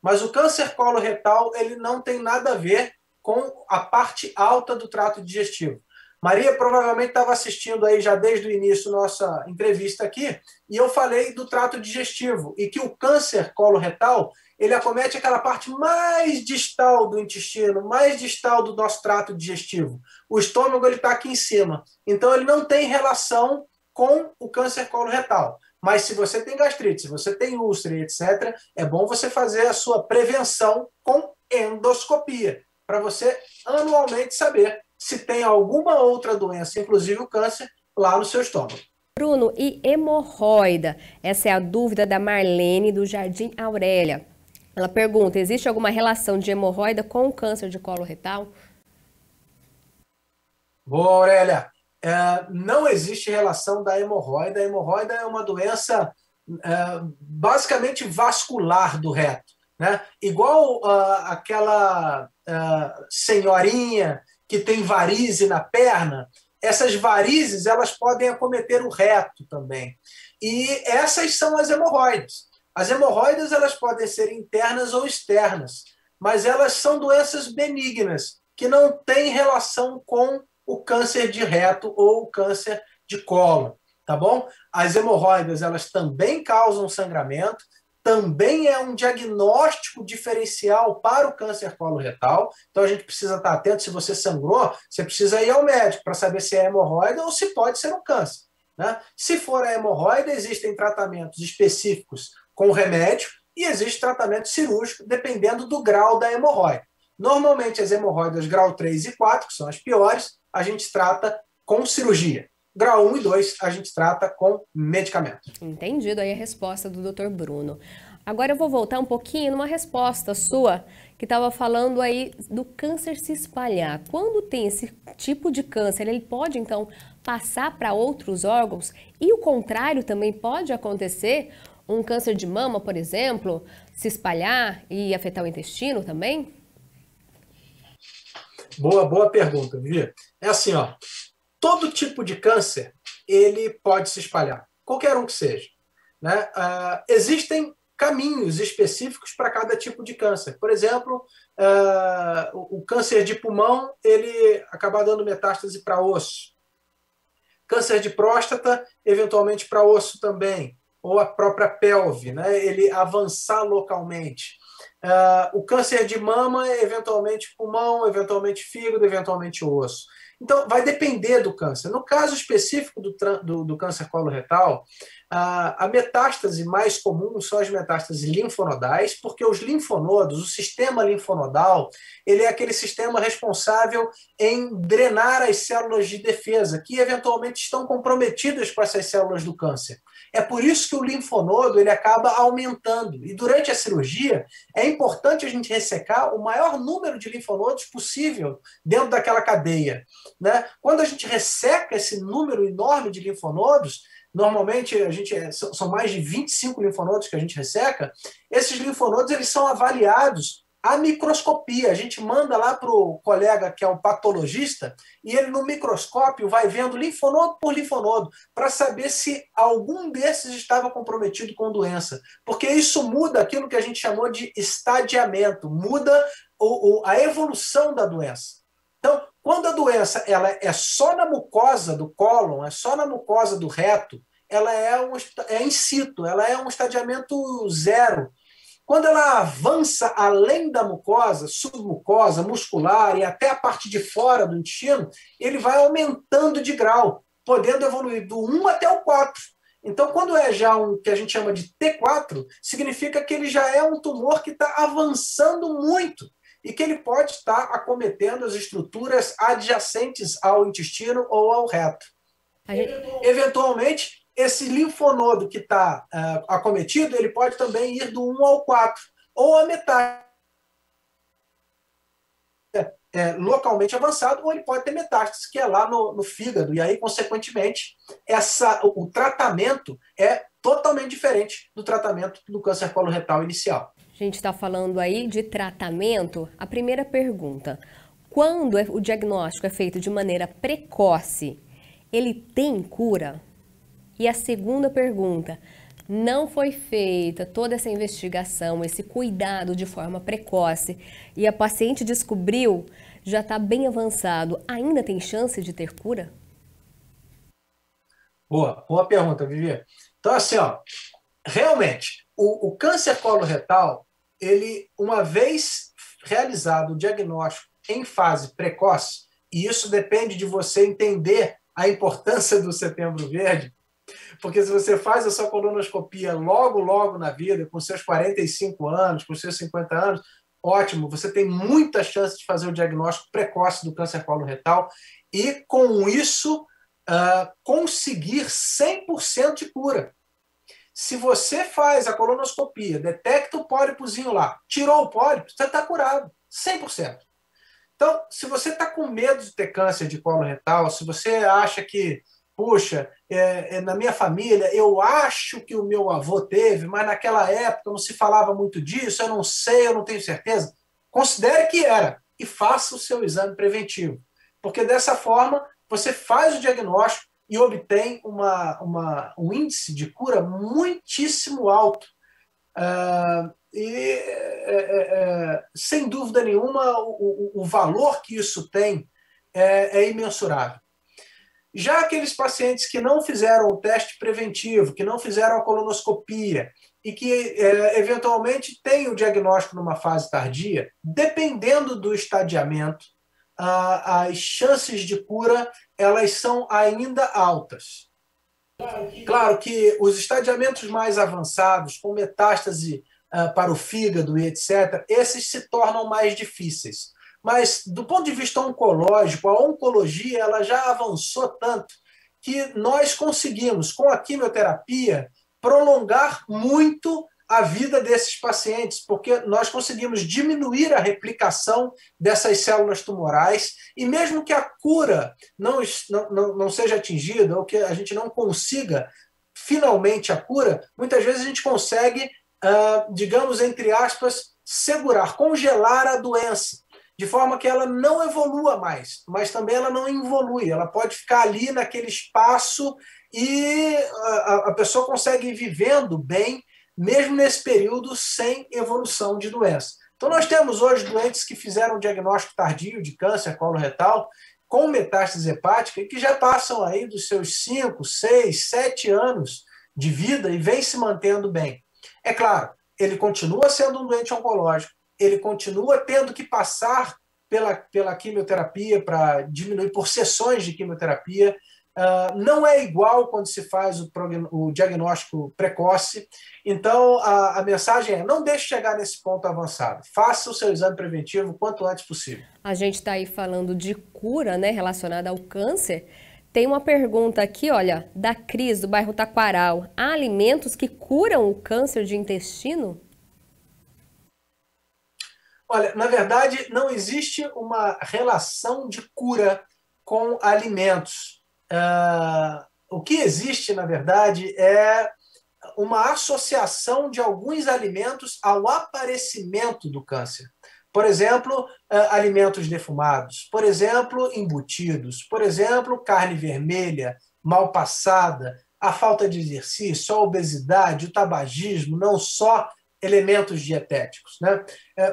Mas o câncer coloretal ele não tem nada a ver com a parte alta do trato digestivo. Maria provavelmente estava assistindo aí já desde o início nossa entrevista aqui, e eu falei do trato digestivo, e que o câncer coloretal ele acomete aquela parte mais distal do intestino, mais distal do nosso trato digestivo. O estômago está aqui em cima, então ele não tem relação com o câncer coloretal. Mas se você tem gastrite, se você tem úlcera, etc., é bom você fazer a sua prevenção com endoscopia, para você anualmente saber se tem alguma outra doença, inclusive o câncer, lá no seu estômago. Bruno, e hemorroida? Essa é a dúvida da Marlene, do Jardim Aurélia. Ela pergunta, existe alguma relação de hemorroida com o câncer de colo retal? Boa, Aurélia. Não existe relação da hemorroida. A hemorroida é uma doença basicamente vascular do reto, né? Igual aquela senhorinha que tem varize na perna, essas varizes elas podem acometer o reto também. E essas são as hemorroidas. As hemorroidas elas podem ser internas ou externas, mas elas são doenças benignas, que não têm relação com o câncer de reto ou o câncer de colo, tá bom? As hemorroidas, elas também causam sangramento, também é um diagnóstico diferencial para o câncer coloretal, então a gente precisa estar atento, se você sangrou, você precisa ir ao médico para saber se é hemorroida ou se pode ser um câncer, né? Se for a hemorroida, existem tratamentos específicos com remédio e existe tratamento cirúrgico dependendo do grau da hemorroida. Normalmente as hemorroidas grau 3 e 4, que são as piores, a gente trata com cirurgia. Grau 1 e 2, a gente trata com medicamento. Entendido aí a resposta do Dr. Bruno. Agora eu vou voltar um pouquinho numa resposta sua, que estava falando aí do câncer se espalhar. Quando tem esse tipo de câncer, ele pode então passar para outros órgãos? E o contrário também pode acontecer? Um câncer de mama, por exemplo, se espalhar e afetar o intestino também? Boa pergunta, Vivi. É assim, ó, todo tipo de câncer ele pode se espalhar, qualquer um que seja, né? Existem caminhos específicos para cada tipo de câncer. Por exemplo, o câncer de pulmão ele acaba dando metástase para osso. Câncer de próstata, eventualmente para osso também, ou a própria pelve, né? Ele avançar localmente. O câncer de mama, eventualmente pulmão, eventualmente fígado, eventualmente osso. Então, vai depender do câncer. No caso específico do câncer coloretal, a metástase mais comum são as metástases linfonodais, porque os linfonodos, o sistema linfonodal, ele é aquele sistema responsável em drenar as células de defesa, que eventualmente estão comprometidas com essas células do câncer. É por isso que o linfonodo ele acaba aumentando. E durante a cirurgia, é importante a gente ressecar o maior número de linfonodos possível dentro daquela cadeia, né? Quando a gente resseca esse número enorme de linfonodos, normalmente são mais de 25 linfonodos que a gente resseca, esses linfonodos eles são avaliados a microscopia. A gente manda lá para o colega que é o patologista e ele no microscópio vai vendo linfonodo por linfonodo para saber se algum desses estava comprometido com doença. Porque isso muda aquilo que a gente chamou de estadiamento, muda a evolução da doença. Então, quando a doença ela é só na mucosa do cólon, é só na mucosa do reto, ela é in situ, ela é um estadiamento zero. Quando ela avança além da mucosa, submucosa, muscular e até a parte de fora do intestino, ele vai aumentando de grau, podendo evoluir do 1 até o 4. Então, quando é já um que a gente chama de T4, significa que ele já é um tumor que está avançando muito e que ele pode estar acometendo as estruturas adjacentes ao intestino ou ao reto. Eventualmente, esse linfonodo que está acometido, ele pode também ir do 1 ao 4, ou a metade localmente avançado, ou ele pode ter metástase, que é lá no fígado, e aí, consequentemente, o tratamento é totalmente diferente do tratamento do câncer coloretal inicial. A gente está falando aí de tratamento. A primeira pergunta, quando o diagnóstico é feito de maneira precoce, ele tem cura? E a segunda pergunta, não foi feita toda essa investigação, esse cuidado de forma precoce e a paciente descobriu, já está bem avançado, ainda tem chance de ter cura? Boa pergunta, Vivi. Então, assim, ó, realmente, o câncer coloretal, ele, uma vez realizado o diagnóstico em fase precoce, e isso depende de você entender a importância do Setembro Verde, porque se você faz a sua colonoscopia logo na vida, com seus 45 anos, com seus 50 anos, ótimo, você tem muita chance de fazer o diagnóstico precoce do câncer coloretal e, com isso, conseguir 100% de cura. Se você faz a colonoscopia, detecta o pólipozinho lá, tirou o pólipo, você está curado, 100%. Então, se você está com medo de ter câncer de colo retal, se você acha que, puxa, na minha família, eu acho que o meu avô teve, mas naquela época não se falava muito disso, eu não sei, eu não tenho certeza, considere que era e faça o seu exame preventivo. Porque dessa forma, você faz o diagnóstico e obtém um índice de cura muitíssimo alto. Sem dúvida nenhuma, o valor que isso tem é imensurável. Já aqueles pacientes que não fizeram o teste preventivo, que não fizeram a colonoscopia e que eventualmente têm o diagnóstico numa fase tardia, dependendo do estadiamento, as chances de cura elas são ainda altas. Claro que os estadiamentos mais avançados, com metástase para o fígado e etc., esses se tornam mais difíceis. Mas, do ponto de vista oncológico, a oncologia ela já avançou tanto que nós conseguimos, com a quimioterapia, prolongar muito a vida desses pacientes, porque nós conseguimos diminuir a replicação dessas células tumorais e mesmo que a cura não seja atingida ou que a gente não consiga finalmente a cura, muitas vezes a gente consegue, digamos, entre aspas, segurar, congelar a doença. de forma que ela não evolua mais, mas também ela não involui, ela pode ficar ali naquele espaço e a pessoa consegue ir vivendo bem, mesmo nesse período, sem evolução de doença. Então, nós temos hoje doentes que fizeram diagnóstico tardio de câncer coloretal com metástase hepática e que já passam aí dos seus 5, 6, 7 anos de vida e vem se mantendo bem. É claro, ele continua sendo um doente oncológico, ele continua tendo que passar pela quimioterapia para diminuir por sessões de quimioterapia. Não é igual quando se faz o diagnóstico precoce. Então, a mensagem é: não deixe chegar nesse ponto avançado. Faça o seu exame preventivo o quanto antes possível. A gente está aí falando de cura, né, relacionada ao câncer. Tem uma pergunta aqui, olha, da Cris, do bairro Taquaral. Há alimentos que curam o câncer de intestino? Olha, na verdade, não existe uma relação de cura com alimentos. O que existe, na verdade, é uma associação de alguns alimentos ao aparecimento do câncer. Por exemplo, alimentos defumados, por exemplo, embutidos, por exemplo, carne vermelha, mal passada, a falta de exercício, a obesidade, o tabagismo, não só elementos dietéticos, né?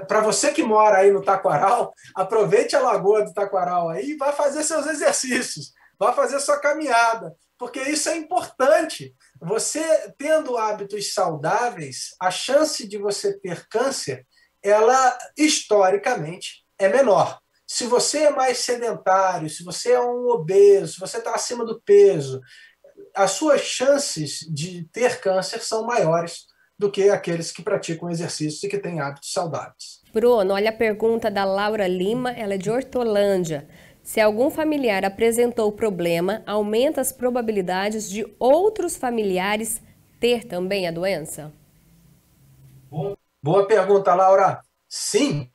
Para você que mora aí no Taquaral, aproveite a lagoa do Taquaral aí e vá fazer seus exercícios, vá fazer sua caminhada, porque isso é importante. Você tendo hábitos saudáveis, a chance de você ter câncer, ela historicamente é menor. Se você é mais sedentário, se você é um obeso, se você está acima do peso, as suas chances de ter câncer são maiores do que aqueles que praticam exercícios e que têm hábitos saudáveis. Bruno, olha a pergunta da Laura Lima, ela é de Hortolândia. Se algum familiar apresentou o problema, aumenta as probabilidades de outros familiares ter também a doença? Boa pergunta, Laura. Sim,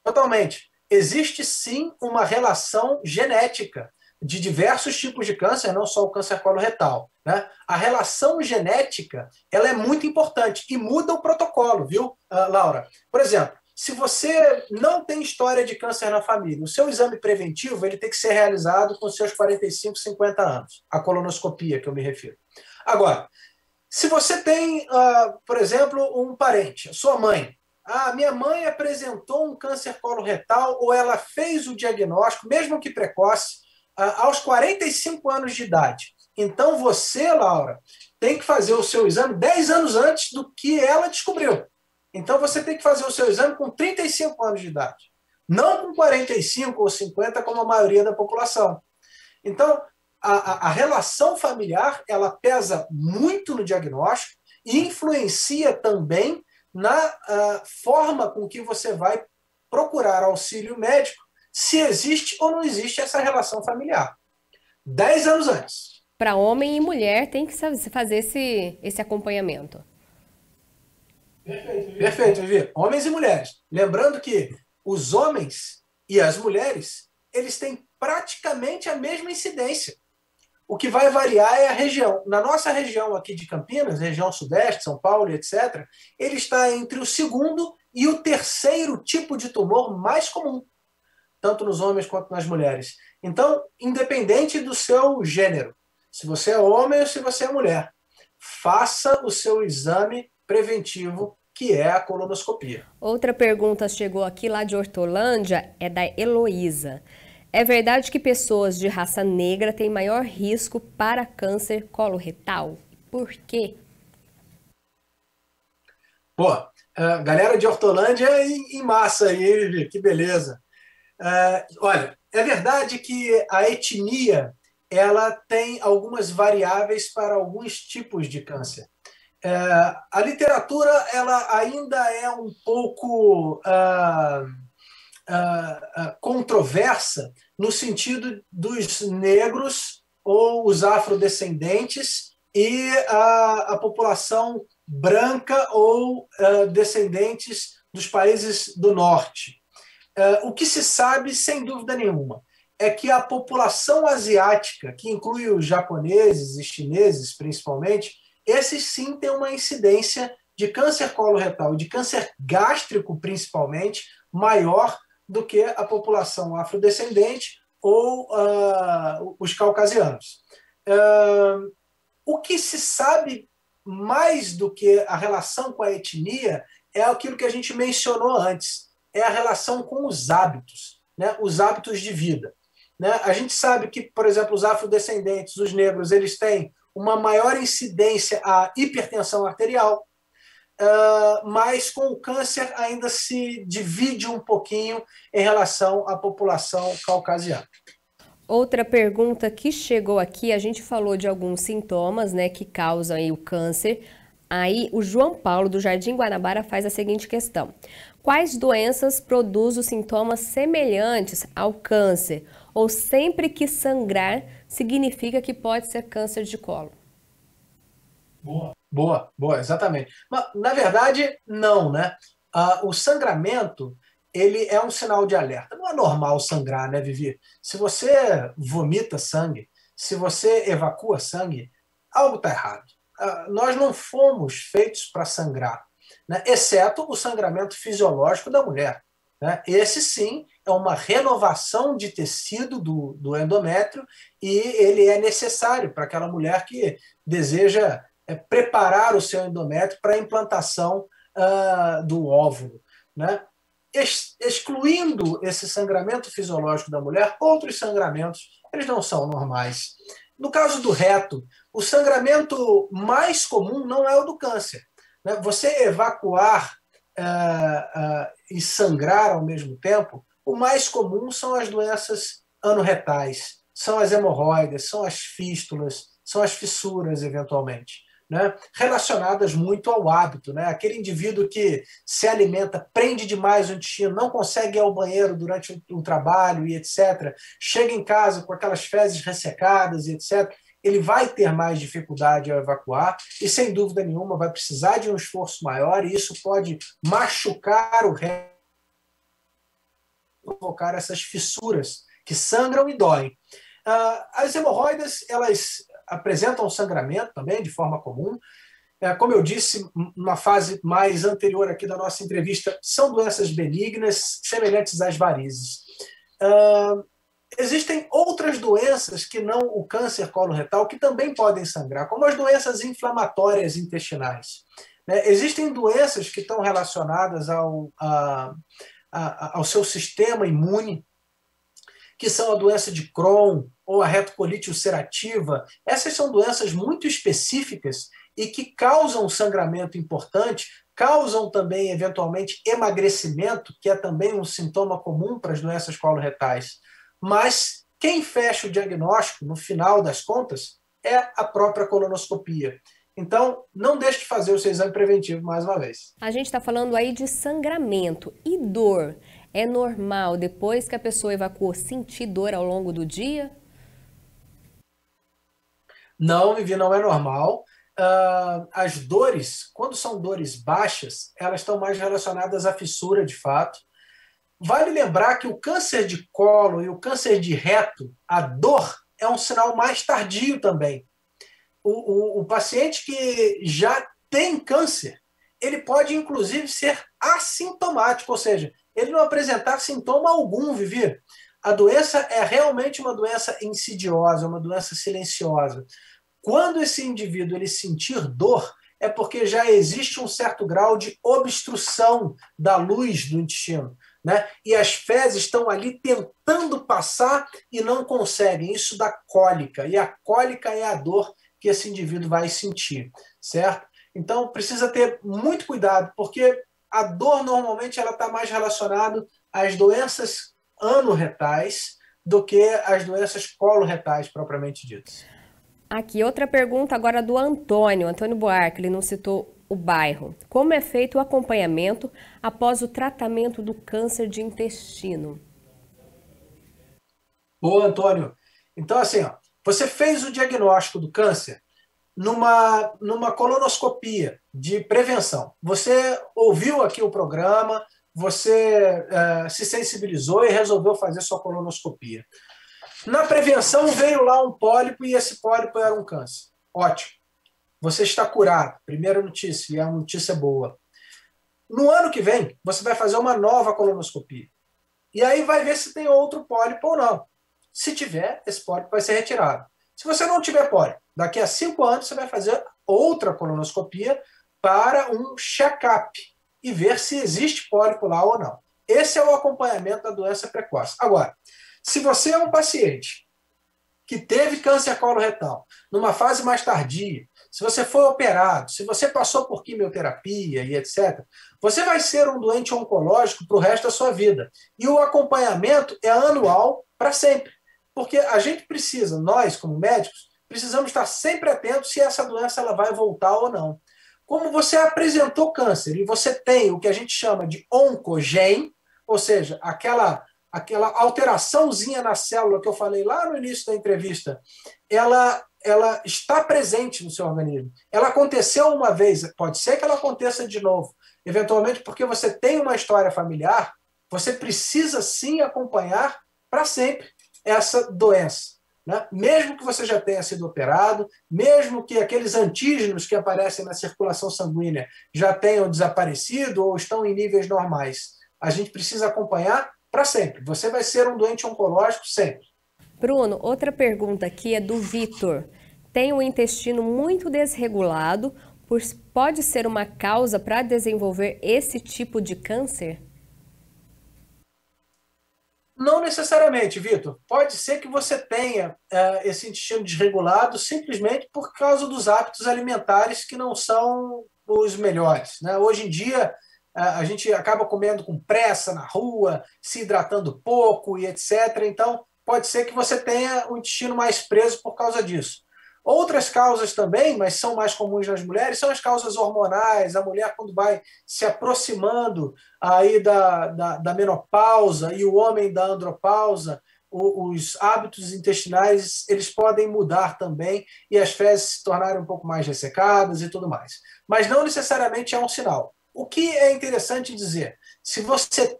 totalmente. Existe sim uma relação genética de diversos tipos de câncer, não só o câncer coloretal, né? A relação genética, ela é muito importante e muda o protocolo, viu, Laura? Por exemplo, se você não tem história de câncer na família, o seu exame preventivo ele tem que ser realizado com seus 45, 50 anos, a colonoscopia que eu me refiro. Agora, se você tem, por exemplo, um parente, sua mãe, minha mãe apresentou um câncer coloretal ou ela fez o diagnóstico, mesmo que precoce, aos 45 anos de idade. Então você, Laura, tem que fazer o seu exame 10 anos antes do que ela descobriu. Então você tem que fazer o seu exame com 35 anos de idade, não com 45 ou 50 como a maioria da população. Então, a relação familiar ela pesa muito no diagnóstico e influencia também na forma com que você vai procurar auxílio médico, se existe ou não existe essa relação familiar. 10 anos antes. Para homem e mulher tem que fazer esse acompanhamento. Perfeito, Vivi. Homens e mulheres. Lembrando que os homens e as mulheres, eles têm praticamente a mesma incidência. O que vai variar é a região. Na nossa região aqui de Campinas, região sudeste, São Paulo, etc., ele está entre o segundo e o terceiro tipo de tumor mais comum, tanto nos homens quanto nas mulheres. Então, independente do seu gênero, se você é homem ou se você é mulher, faça o seu exame preventivo, que é a colonoscopia. Outra pergunta chegou aqui lá de Hortolândia, é da Heloísa. É verdade que pessoas de raça negra têm maior risco para câncer coloretal? Por quê? Pô, galera de Hortolândia em massa aí, Vivi, que beleza. Olha, é verdade que a etnia ela tem algumas variáveis para alguns tipos de câncer. A literatura ela ainda é um pouco controversa no sentido dos negros ou os afrodescendentes e a população branca ou descendentes dos países do norte. O que se sabe, sem dúvida nenhuma, é que a população asiática, que inclui os japoneses e chineses principalmente, esses sim têm uma incidência de câncer coloretal e de câncer gástrico principalmente maior do que a população afrodescendente ou os caucasianos. O que se sabe mais do que a relação com a etnia é aquilo que a gente mencionou antes, é a relação com os hábitos, né? Os hábitos de vida. Né? A gente sabe que, por exemplo, os afrodescendentes, os negros, eles têm uma maior incidência à hipertensão arterial, mas com o câncer ainda se divide um pouquinho em relação à população caucasiana. Outra pergunta que chegou aqui, a gente falou de alguns sintomas, né, que causam aí o câncer. Aí o João Paulo, do Jardim Guanabara, faz a seguinte questão. Quais doenças produzem os sintomas semelhantes ao câncer? Ou sempre que sangrar significa que pode ser câncer de colo? Boa, exatamente. Mas, na verdade, não, né? O sangramento, ele é um sinal de alerta. Não é normal sangrar, né, Vivi? Se você vomita sangue, se você evacua sangue, algo está errado. Nós não fomos feitos para sangrar, né? Exceto o sangramento fisiológico da mulher. Né? Esse, sim, é uma renovação de tecido do endométrio e ele é necessário para aquela mulher que deseja preparar o seu endométrio para a implantação do óvulo. Né? Excluindo esse sangramento fisiológico da mulher, outros sangramentos eles não são normais. No caso do reto, o sangramento mais comum não é o do câncer. Né? Você evacuar e sangrar ao mesmo tempo, o mais comum são as doenças anorretais, são as hemorroidas, são as fístulas, são as fissuras, eventualmente. Né? Relacionadas muito ao hábito. Né? Aquele indivíduo que se alimenta, prende demais o intestino, não consegue ir ao banheiro durante o trabalho e etc., chega em casa com aquelas fezes ressecadas e etc., ele vai ter mais dificuldade ao evacuar e, sem dúvida nenhuma, vai precisar de um esforço maior e isso pode machucar o reto, provocar essas fissuras que sangram e doem. As hemorroidas, elas apresentam sangramento também, de forma comum. Como eu disse, numa fase mais anterior aqui da nossa entrevista, são doenças benignas, semelhantes às varizes. Existem outras doenças que não o câncer coloretal que também podem sangrar, como as doenças inflamatórias intestinais. Existem doenças que estão relacionadas ao seu sistema imune, que são a doença de Crohn ou a retocolite ulcerativa. Essas são doenças muito específicas e que causam sangramento importante, causam também, eventualmente, emagrecimento, que é também um sintoma comum para as doenças coloretais. Mas quem fecha o diagnóstico, no final das contas, é a própria colonoscopia. Então, não deixe de fazer o seu exame preventivo mais uma vez. A gente está falando aí de sangramento e dor. É normal, depois que a pessoa evacua, sentir dor ao longo do dia? Não, Vivi, não é normal. As dores, quando são dores baixas, elas estão mais relacionadas à fissura, de fato. Vale lembrar que o câncer de colo e o câncer de reto, a dor é um sinal mais tardio também. O paciente que já tem câncer, ele pode, inclusive, ser assintomático, ou seja, ele não apresentar sintoma algum, Vivi. A doença é realmente uma doença insidiosa, uma doença silenciosa. Quando esse indivíduo ele sentir dor, é porque já existe um certo grau de obstrução da luz do intestino. Né? E as fezes estão ali tentando passar e não conseguem. Isso dá cólica. E a cólica é a dor que esse indivíduo vai sentir. Certo? Então, precisa ter muito cuidado, porque a dor normalmente ela está mais relacionada às doenças anorretais do que às doenças coloretais propriamente ditas. Aqui, outra pergunta agora do Antônio Buarque, ele não citou o bairro. Como é feito o acompanhamento após o tratamento do câncer de intestino? Boa, Antônio. Então, assim, você fez o diagnóstico do câncer numa colonoscopia de prevenção. Você ouviu aqui o programa, você se sensibilizou e resolveu fazer sua colonoscopia. Na prevenção veio lá um pólipo e esse pólipo era um câncer. Ótimo. Você está curado. Primeira notícia, e é uma notícia boa. No ano que vem, você vai fazer uma nova colonoscopia. E aí vai ver se tem outro pólipo ou não. Se tiver, esse pólipo vai ser retirado. Se você não tiver pólipo, daqui a 5 anos você vai fazer outra colonoscopia para um check-up e ver se existe pólipo lá ou não. Esse é o acompanhamento da doença precoce. Agora, se você é um paciente que teve câncer coloretal numa fase mais tardia, se você foi operado, se você passou por quimioterapia e etc., você vai ser um doente oncológico para o resto da sua vida. E o acompanhamento é anual para sempre. Porque a gente precisa, nós como médicos, precisamos estar sempre atentos se essa doença ela vai voltar ou não. Como você apresentou câncer e você tem o que a gente chama de oncogene, ou seja, aquela alteraçãozinha na célula que eu falei lá no início da entrevista, ela está presente no seu organismo. Ela aconteceu uma vez, pode ser que ela aconteça de novo. Eventualmente, porque você tem uma história familiar, você precisa sim acompanhar para sempre essa doença. Né? Mesmo que você já tenha sido operado, mesmo que aqueles antígenos que aparecem na circulação sanguínea já tenham desaparecido ou estão em níveis normais, a gente precisa acompanhar para sempre. Você vai ser um doente oncológico sempre. Bruno, outra pergunta aqui é do Vitor. Tem o intestino muito desregulado, pode ser uma causa para desenvolver esse tipo de câncer? Não necessariamente, Vitor. Pode ser que você tenha esse intestino desregulado simplesmente por causa dos hábitos alimentares que não são os melhores. Né? Hoje em dia, a gente acaba comendo com pressa na rua, se hidratando pouco e etc. Então, pode ser que você tenha o intestino mais preso por causa disso. Outras causas também, mas são mais comuns nas mulheres, são as causas hormonais. A mulher, quando vai se aproximando aí da menopausa e o homem da andropausa, os hábitos intestinais eles podem mudar também e as fezes se tornarem um pouco mais ressecadas e tudo mais. Mas não necessariamente é um sinal. O que é interessante dizer, se você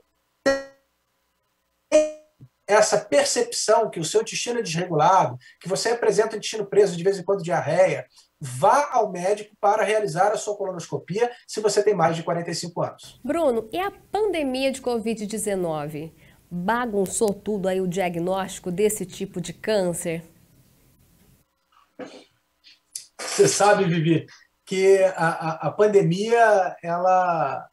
essa percepção que o seu intestino é desregulado, que você apresenta o intestino preso, de vez em quando diarreia, vá ao médico para realizar a sua colonoscopia se você tem mais de 45 anos. Bruno, e a pandemia de Covid-19 bagunçou tudo aí o diagnóstico desse tipo de câncer? Você sabe, Vivi, que a pandemia ela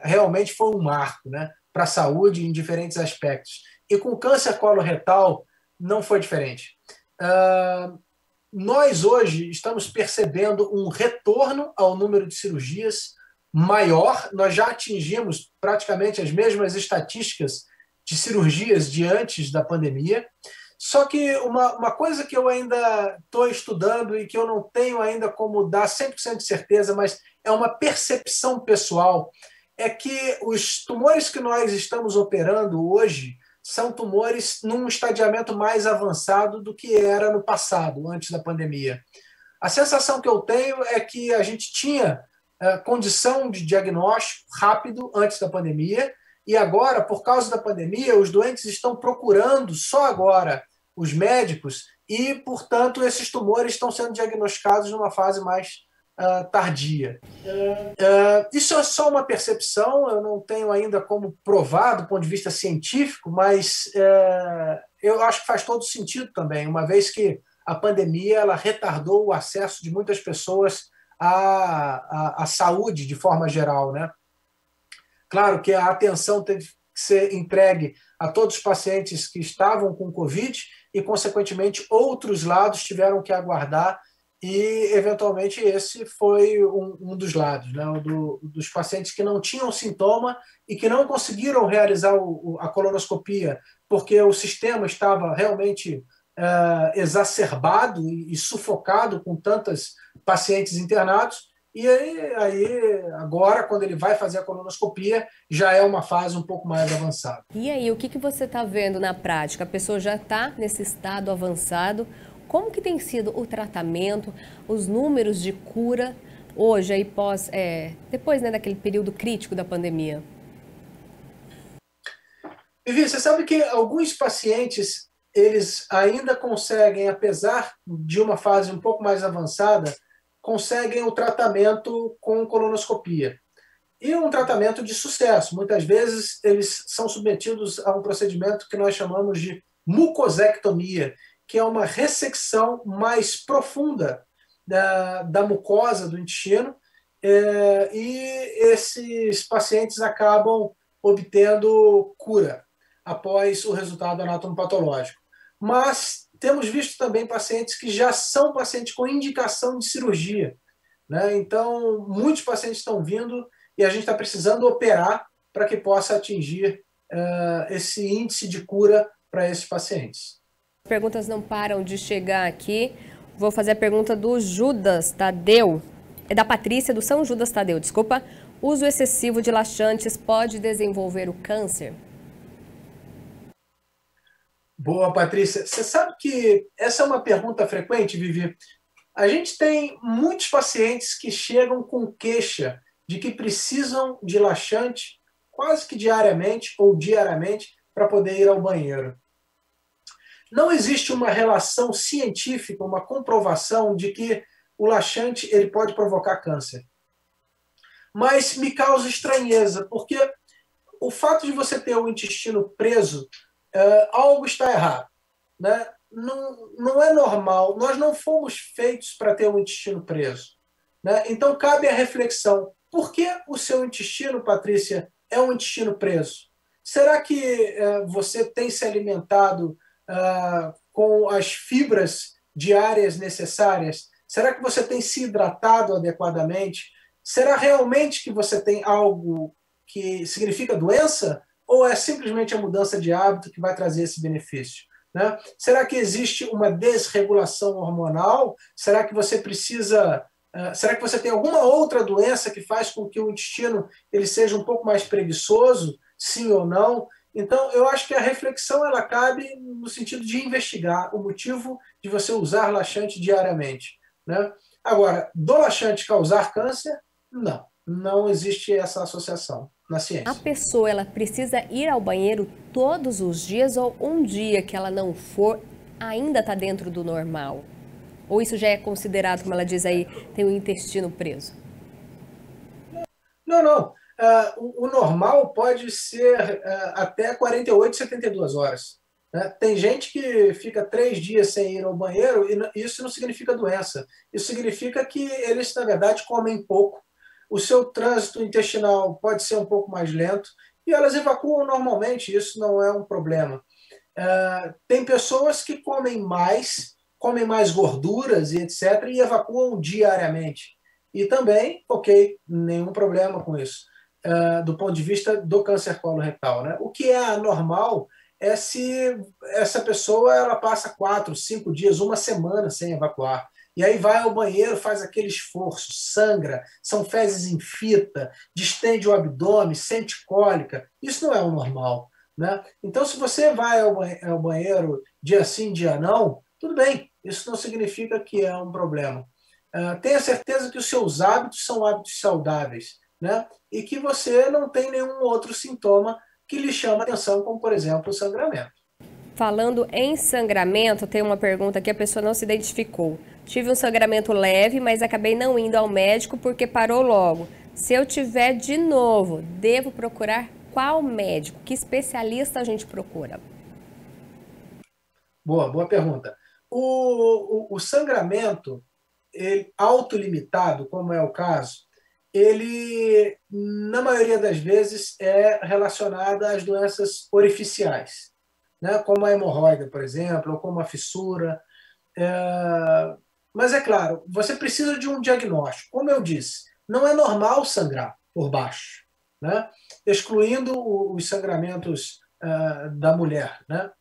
realmente foi um marco, né, para a saúde em diferentes aspectos. E com o câncer coloretal não foi diferente. Nós hoje estamos percebendo um retorno ao número de cirurgias maior. Nós já atingimos praticamente as mesmas estatísticas de cirurgias de antes da pandemia. Só que uma coisa que eu ainda estou estudando e que eu não tenho ainda como dar 100% de certeza, mas é uma percepção pessoal, é que os tumores que nós estamos operando hoje são tumores num estadiamento mais avançado do que era no passado, antes da pandemia. A sensação que eu tenho é que a gente tinha condição de diagnóstico rápido antes da pandemia, e agora, por causa da pandemia, os doentes estão procurando só agora os médicos e, portanto, esses tumores estão sendo diagnosticados numa fase mais tardia. Isso é só uma percepção, eu não tenho ainda como provar do ponto de vista científico, mas eu acho que faz todo sentido também, uma vez que a pandemia ela retardou o acesso de muitas pessoas à saúde de forma geral, né? Claro que a atenção teve que ser entregue a todos os pacientes que estavam com Covid e, consequentemente, outros lados tiveram que aguardar e, eventualmente, esse foi um dos lados, né? Dos pacientes que não tinham sintoma e que não conseguiram realizar a colonoscopia porque o sistema estava realmente exacerbado e sufocado com tantos pacientes internados. E aí, agora, quando ele vai fazer a colonoscopia, já é uma fase um pouco mais avançada. E aí, o que você está vendo na prática? A pessoa já está nesse estado avançado. Como que tem sido o tratamento, os números de cura hoje, aí depois, né, daquele período crítico da pandemia? Vivi, você sabe que alguns pacientes, eles ainda conseguem, apesar de uma fase um pouco mais avançada, conseguem o tratamento com colonoscopia. e um tratamento de sucesso. Muitas vezes eles são submetidos a um procedimento que nós chamamos de mucosectomia, que é uma ressecção mais profunda da mucosa do intestino, e esses pacientes acabam obtendo cura após o resultado anatomopatológico. Mas temos visto também pacientes que já são pacientes com indicação de cirurgia, né? Então, muitos pacientes estão vindo e a gente está precisando operar para que possa atingir esse índice de cura para esses pacientes. As perguntas não param de chegar aqui. Vou fazer a pergunta do Judas Tadeu. É da Patrícia, do São Judas Tadeu, desculpa. Uso excessivo de laxantes pode desenvolver o câncer? Boa, Patrícia. Você sabe que essa é uma pergunta frequente, Vivi? A gente tem muitos pacientes que chegam com queixa de que precisam de laxante quase que diariamente ou diariamente para poder ir ao banheiro. Não existe uma relação científica, uma comprovação de que o laxante ele pode provocar câncer. Mas me causa estranheza, porque o fato de você ter o intestino preso, algo está errado, né? Não é normal, nós não fomos feitos para ter o intestino preso, né? Então cabe a reflexão, por que o seu intestino, Patrícia, é um intestino preso? Será que você tem se alimentado com as fibras diárias necessárias? Será que você tem se hidratado adequadamente? Será realmente que você tem algo que significa doença? Ou é simplesmente a mudança de hábito que vai trazer esse benefício, né? Será que existe uma desregulação hormonal? Será que você precisa... será que você tem alguma outra doença que faz com que o intestino ele seja um pouco mais preguiçoso? Sim ou não? Então, eu acho que a reflexão ela cabe no sentido de investigar o motivo de você usar laxante diariamente, né? Agora, do laxante causar câncer? Não. Não existe essa associação na ciência. A pessoa ela precisa ir ao banheiro todos os dias ou um dia que ela não for ainda está dentro do normal? Ou isso já é considerado, como ela diz aí, tem o intestino preso? Não. O normal pode ser até 48, 72 horas. Né? Tem gente que fica 3 dias sem ir ao banheiro e isso não significa doença. Isso significa que eles, na verdade, comem pouco. O seu trânsito intestinal pode ser um pouco mais lento e elas evacuam normalmente, isso não é um problema. Tem pessoas que comem mais gorduras e etc. e evacuam diariamente. E também, ok, nenhum problema com isso, do ponto de vista do câncer coloretal, né? O que é anormal é se essa pessoa ela passa 4, 5 dias, uma semana sem evacuar. E aí vai ao banheiro, faz aquele esforço, sangra, são fezes em fita, distende o abdômen, sente cólica. Isso não é o normal, né? Então, se você vai ao banheiro dia sim, dia não, tudo bem. Isso não significa que é um problema. Tenha certeza que os seus hábitos são hábitos saudáveis, né? E que você não tem nenhum outro sintoma que lhe chama a atenção, como, por exemplo, o sangramento. Falando em sangramento, tem uma pergunta que a pessoa não se identificou. Tive um sangramento leve, mas acabei não indo ao médico porque parou logo. Se eu tiver de novo, devo procurar qual médico? Que especialista a gente procura? Boa pergunta. O sangramento autolimitado, como é o caso, ele, na maioria das vezes, é relacionado às doenças orificiais, né? Como a hemorroida, por exemplo, ou como a fissura. Mas é claro, você precisa de um diagnóstico. Como eu disse, não é normal sangrar por baixo, né? Excluindo os sangramentos da mulher, né?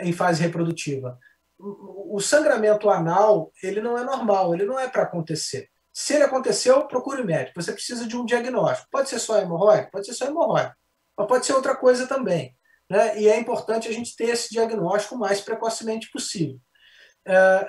Em fase reprodutiva. O sangramento anal, ele não é normal, ele não é para acontecer. Se ele aconteceu, procure o médico. Você precisa de um diagnóstico. Pode ser só hemorroida? Pode ser só hemorroida. Mas pode ser outra coisa também, né? E é importante a gente ter esse diagnóstico o mais precocemente possível.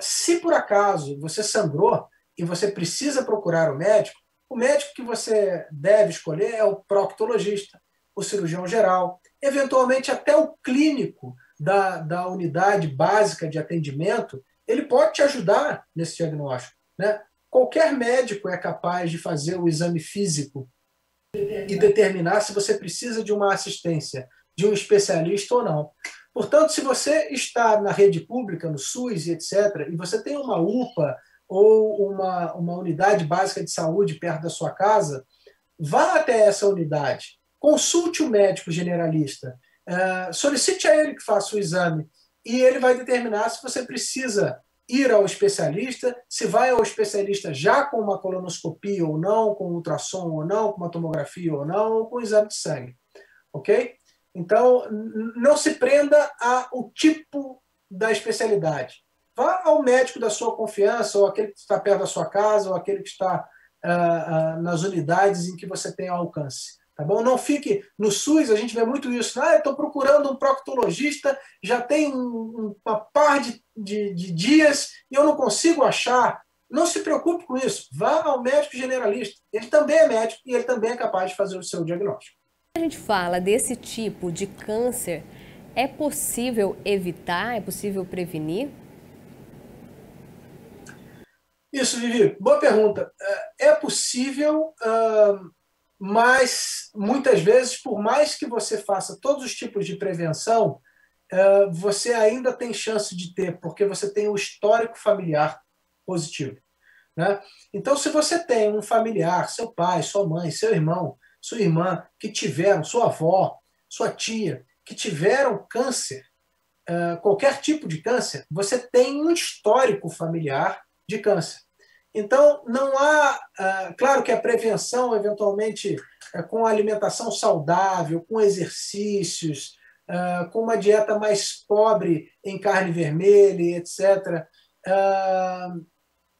Se por acaso você sangrou e você precisa procurar o médico que você deve escolher é o proctologista, o cirurgião geral, eventualmente até o clínico da unidade básica de atendimento, ele pode te ajudar nesse diagnóstico, né? Qualquer médico é capaz de fazer o exame físico e determinar se você precisa de uma assistência de um especialista ou não. Portanto, se você está na rede pública, no SUS e etc., e você tem uma UPA ou uma unidade básica de saúde perto da sua casa, vá até essa unidade, consulte o médico generalista, solicite a ele que faça o exame e ele vai determinar se você precisa ir ao especialista, se vai ao especialista já com uma colonoscopia ou não, com ultrassom ou não, com uma tomografia ou não, ou com exame de sangue. Ok? Então, não se prenda ao tipo da especialidade. Vá ao médico da sua confiança, ou aquele que está perto da sua casa, ou aquele que está nas unidades em que você tem alcance. Tá bom? Não fique no SUS, a gente vê muito isso. Eu estou procurando um proctologista, já tem uma par de dias e eu não consigo achar. Não se preocupe com isso. Vá ao médico generalista. Ele também é médico e ele também é capaz de fazer o seu diagnóstico. Quando a gente fala desse tipo de câncer, é possível evitar? É possível prevenir? Isso, Vivi. Boa pergunta. É possível, mas muitas vezes, por mais que você faça todos os tipos de prevenção, você ainda tem chance de ter, porque você tem um histórico familiar positivo. Né? Então, se você tem um familiar, seu pai, sua mãe, seu irmão, sua irmã, que tiveram, sua avó, sua tia, que tiveram câncer, qualquer tipo de câncer, você tem um histórico familiar de câncer. Então, não há... claro que a prevenção, eventualmente, com alimentação saudável, com exercícios, com uma dieta mais pobre em carne vermelha, etc.,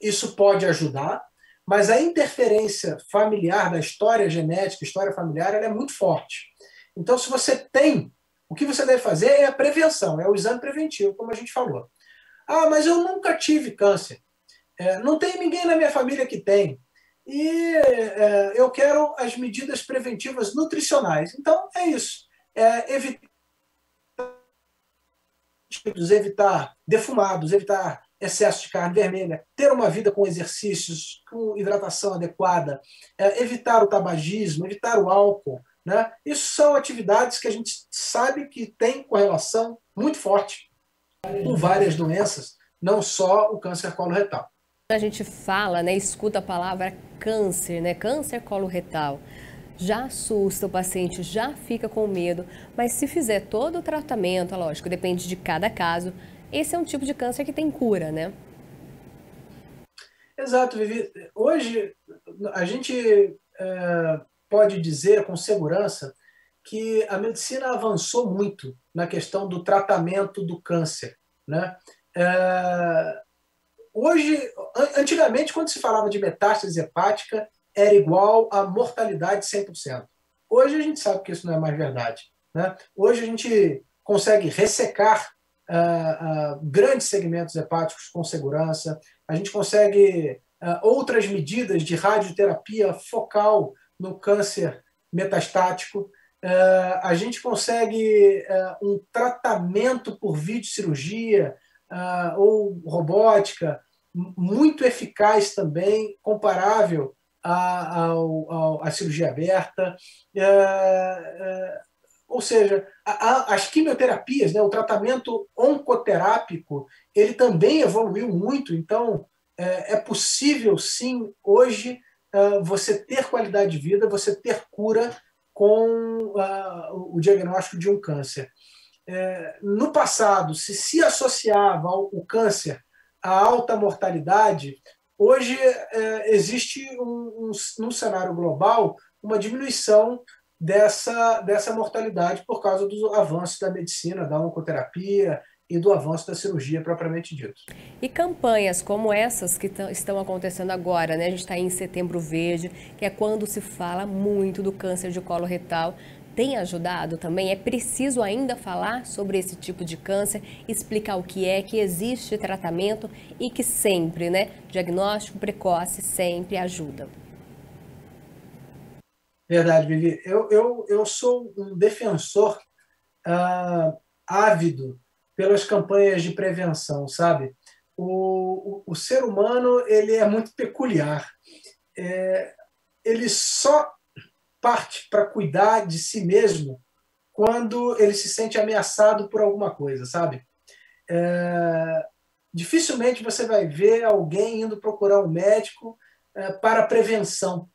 isso pode ajudar, mas a interferência familiar da história genética, história familiar, ela é muito forte. Então, se você tem, o que você deve fazer é a prevenção, é o exame preventivo, como a gente falou. Mas eu nunca tive câncer. Não tem ninguém na minha família que tem. E eu quero as medidas preventivas nutricionais. Então, é isso. Evitar defumados, evitar excesso de carne vermelha, ter uma vida com exercícios, com hidratação adequada, evitar o tabagismo, evitar o álcool. Né? Isso são atividades que a gente sabe que tem correlação muito forte com várias doenças, não só o câncer coloretal. A gente fala, né, escuta a palavra câncer, né, câncer coloretal, já assusta o paciente, já fica com medo, mas se fizer todo o tratamento, lógico, depende de cada caso, esse é um tipo de câncer que tem cura, né? Exato, Vivi. Hoje a gente pode dizer com segurança que a medicina avançou muito na questão do tratamento do câncer, né? Hoje, antigamente, quando se falava de metástase hepática, era igual a mortalidade 100%. Hoje a gente sabe que isso não é mais verdade. Né? Hoje a gente consegue ressecar grandes segmentos hepáticos com segurança, a gente consegue outras medidas de radioterapia focal no câncer metastático, a gente consegue um tratamento por videocirurgia ou robótica muito eficaz também, comparável à cirurgia aberta. Ou seja, as quimioterapias, né, o tratamento oncoterápico, ele também evoluiu muito. Então, é possível, sim, hoje, você ter qualidade de vida, você ter cura com o diagnóstico de um câncer. No passado, se associava o câncer à alta mortalidade, hoje existe, num cenário global, uma diminuição dessa mortalidade por causa do avanço da medicina, da oncoterapia e do avanço da cirurgia propriamente dito. E campanhas como essas que estão acontecendo agora, né? A gente está em Setembro Verde, que é quando se fala muito do câncer de colo retal, tem ajudado também? É preciso ainda falar sobre esse tipo de câncer, explicar o que existe tratamento e que sempre, né? Diagnóstico precoce sempre ajuda. Verdade, Vivi. Eu sou um defensor ávido pelas campanhas de prevenção, sabe? O ser humano ele é muito peculiar. Ele só parte para cuidar de si mesmo quando ele se sente ameaçado por alguma coisa, sabe? Dificilmente você vai ver alguém indo procurar um médico para prevenção.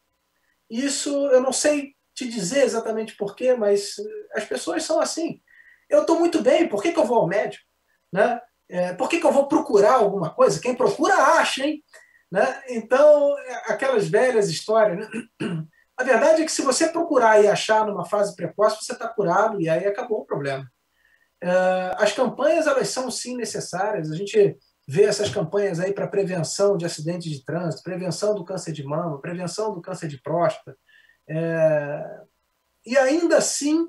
Isso eu não sei te dizer exatamente por quê, mas as pessoas são assim. Eu estou muito bem, por que eu vou ao médico? Né? Por que eu vou procurar alguma coisa? Quem procura acha, hein? Né? Então, aquelas velhas histórias. Né? A verdade é que se você procurar e achar numa fase precoce, você está curado e aí acabou o problema. As campanhas, elas são sim necessárias. A gente vê essas campanhas aí para prevenção de acidentes de trânsito, prevenção do câncer de mama, prevenção do câncer de próstata. E ainda assim,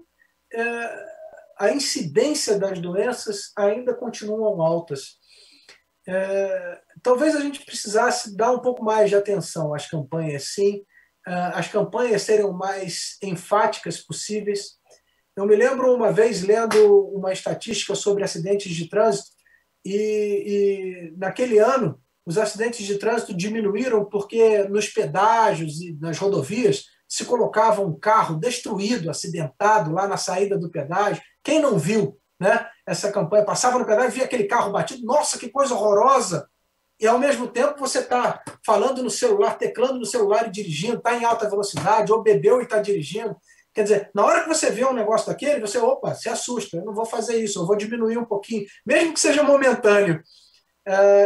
a incidência das doenças ainda continuam altas. Talvez a gente precisasse dar um pouco mais de atenção às campanhas, sim, as campanhas serem o mais enfáticas possíveis. Eu me lembro uma vez lendo uma estatística sobre acidentes de trânsito e naquele ano os acidentes de trânsito diminuíram porque nos pedágios e nas rodovias se colocava um carro destruído, acidentado lá na saída do pedágio. Quem não viu, né, essa campanha? Passava no pedágio e via aquele carro batido. Nossa, que coisa horrorosa! E, ao mesmo tempo, você está falando no celular, teclando no celular e dirigindo, está em alta velocidade, ou bebeu e está dirigindo. Quer dizer, na hora que você vê um negócio daquele, você, opa, se assusta, eu não vou fazer isso, eu vou diminuir um pouquinho, mesmo que seja momentâneo.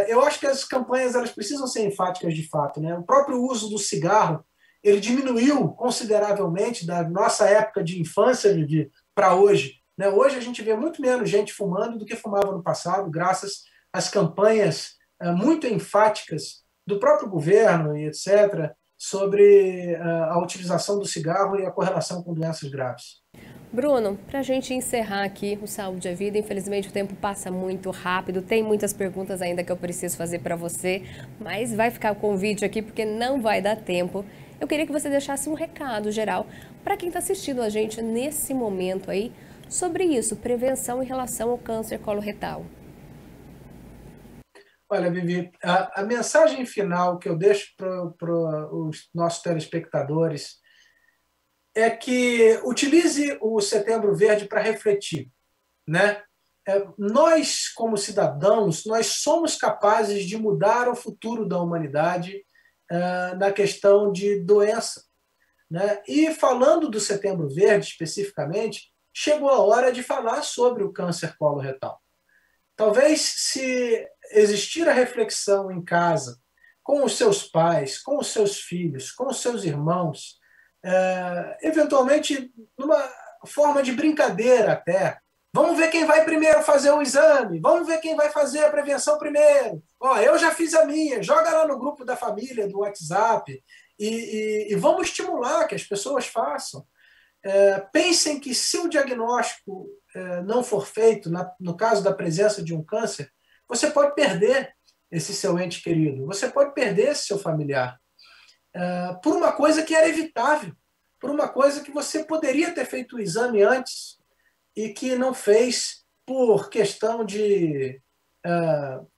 Eu acho que as campanhas elas precisam ser enfáticas de fato. Né? O próprio uso do cigarro, ele diminuiu consideravelmente da nossa época de infância para hoje. Né? Hoje a gente vê muito menos gente fumando do que fumava no passado, graças às campanhas muito enfáticas do próprio governo e etc., sobre a utilização do cigarro e a correlação com doenças graves. Bruno, para a gente encerrar aqui o Saúde é Vida, infelizmente o tempo passa muito rápido, tem muitas perguntas ainda que eu preciso fazer para você, mas vai ficar o convite aqui porque não vai dar tempo. Eu queria que você deixasse um recado geral para quem está assistindo a gente nesse momento aí sobre isso, prevenção em relação ao câncer coloretal. Olha, Vivi, a mensagem final que eu deixo para os nossos telespectadores é que utilize o Setembro Verde para refletir. Né? Nós, como cidadãos, nós somos capazes de mudar o futuro da humanidade na questão de doença. Né? E falando do Setembro Verde especificamente, chegou a hora de falar sobre o câncer coloretal. Talvez, se existir a reflexão em casa, com os seus pais, com os seus filhos, com os seus irmãos, eventualmente numa forma de brincadeira até, vamos ver quem vai primeiro fazer o exame, vamos ver quem vai fazer a prevenção primeiro. Eu já fiz a minha, joga lá no grupo da família, do WhatsApp, e vamos estimular que as pessoas façam. Pensem que se o diagnóstico não for feito, no caso da presença de um câncer, você pode perder esse seu ente querido, você pode perder esse seu familiar, por uma coisa que era evitável, por uma coisa que você poderia ter feito o exame antes e que não fez por questão de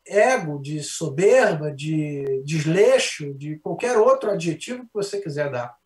ego, de soberba, de desleixo, de qualquer outro adjetivo que você quiser dar.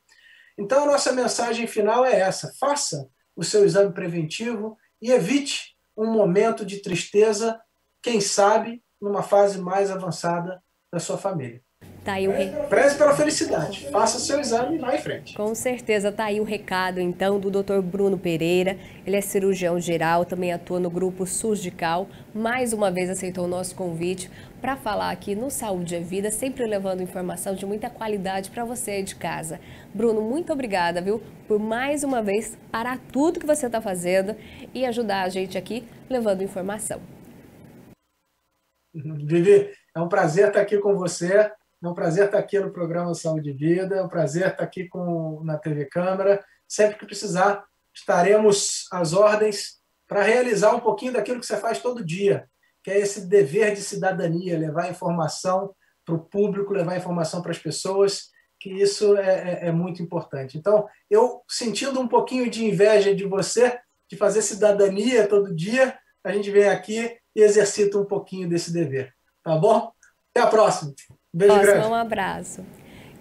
Então, a nossa mensagem final é essa: faça o seu exame preventivo e evite um momento de tristeza, quem sabe, numa fase mais avançada da sua família. Tá aí Preze pela felicidade, faça seu exame e vá em frente. Com certeza, tá aí o recado, então, do Dr. Bruno Pereira. Ele é cirurgião geral, também atua no grupo Surgical. Mais uma vez aceitou o nosso convite para falar aqui no Saúde é Vida, sempre levando informação de muita qualidade para você aí de casa. Bruno, muito obrigada, viu, por mais uma vez parar tudo que você está fazendo e ajudar a gente aqui levando informação. Vivi, é um prazer estar aqui com você. É um prazer estar aqui no programa Saúde e Vida, é um prazer estar aqui na TV Câmara. Sempre que precisar, estaremos às ordens para realizar um pouquinho daquilo que você faz todo dia, que é esse dever de cidadania, levar informação para o público, levar informação para as pessoas, que isso é muito importante. Então, eu sentindo um pouquinho de inveja de você, de fazer cidadania todo dia, a gente vem aqui e exercita um pouquinho desse dever. Tá bom? Até a próxima. Beijo grande. Um abraço.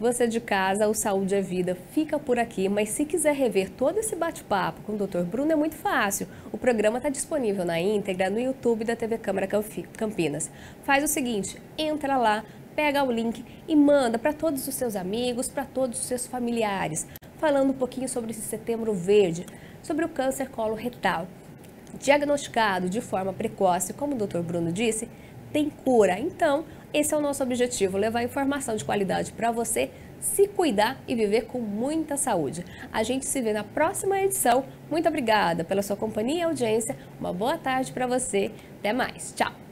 Você de casa, o Saúde é Vida fica por aqui, mas se quiser rever todo esse bate-papo com o Dr. Bruno é muito fácil. O programa está disponível na íntegra no YouTube da TV Câmara Campinas. Faz o seguinte, entra lá, pega o link e manda para todos os seus amigos, para todos os seus familiares, falando um pouquinho sobre esse Setembro Verde, sobre o câncer coloretal. Diagnosticado de forma precoce, como o Dr. Bruno disse, tem cura. Então, esse é o nosso objetivo, levar informação de qualidade para você se cuidar e viver com muita saúde. A gente se vê na próxima edição. Muito obrigada pela sua companhia e audiência. Uma boa tarde para você. Até mais. Tchau.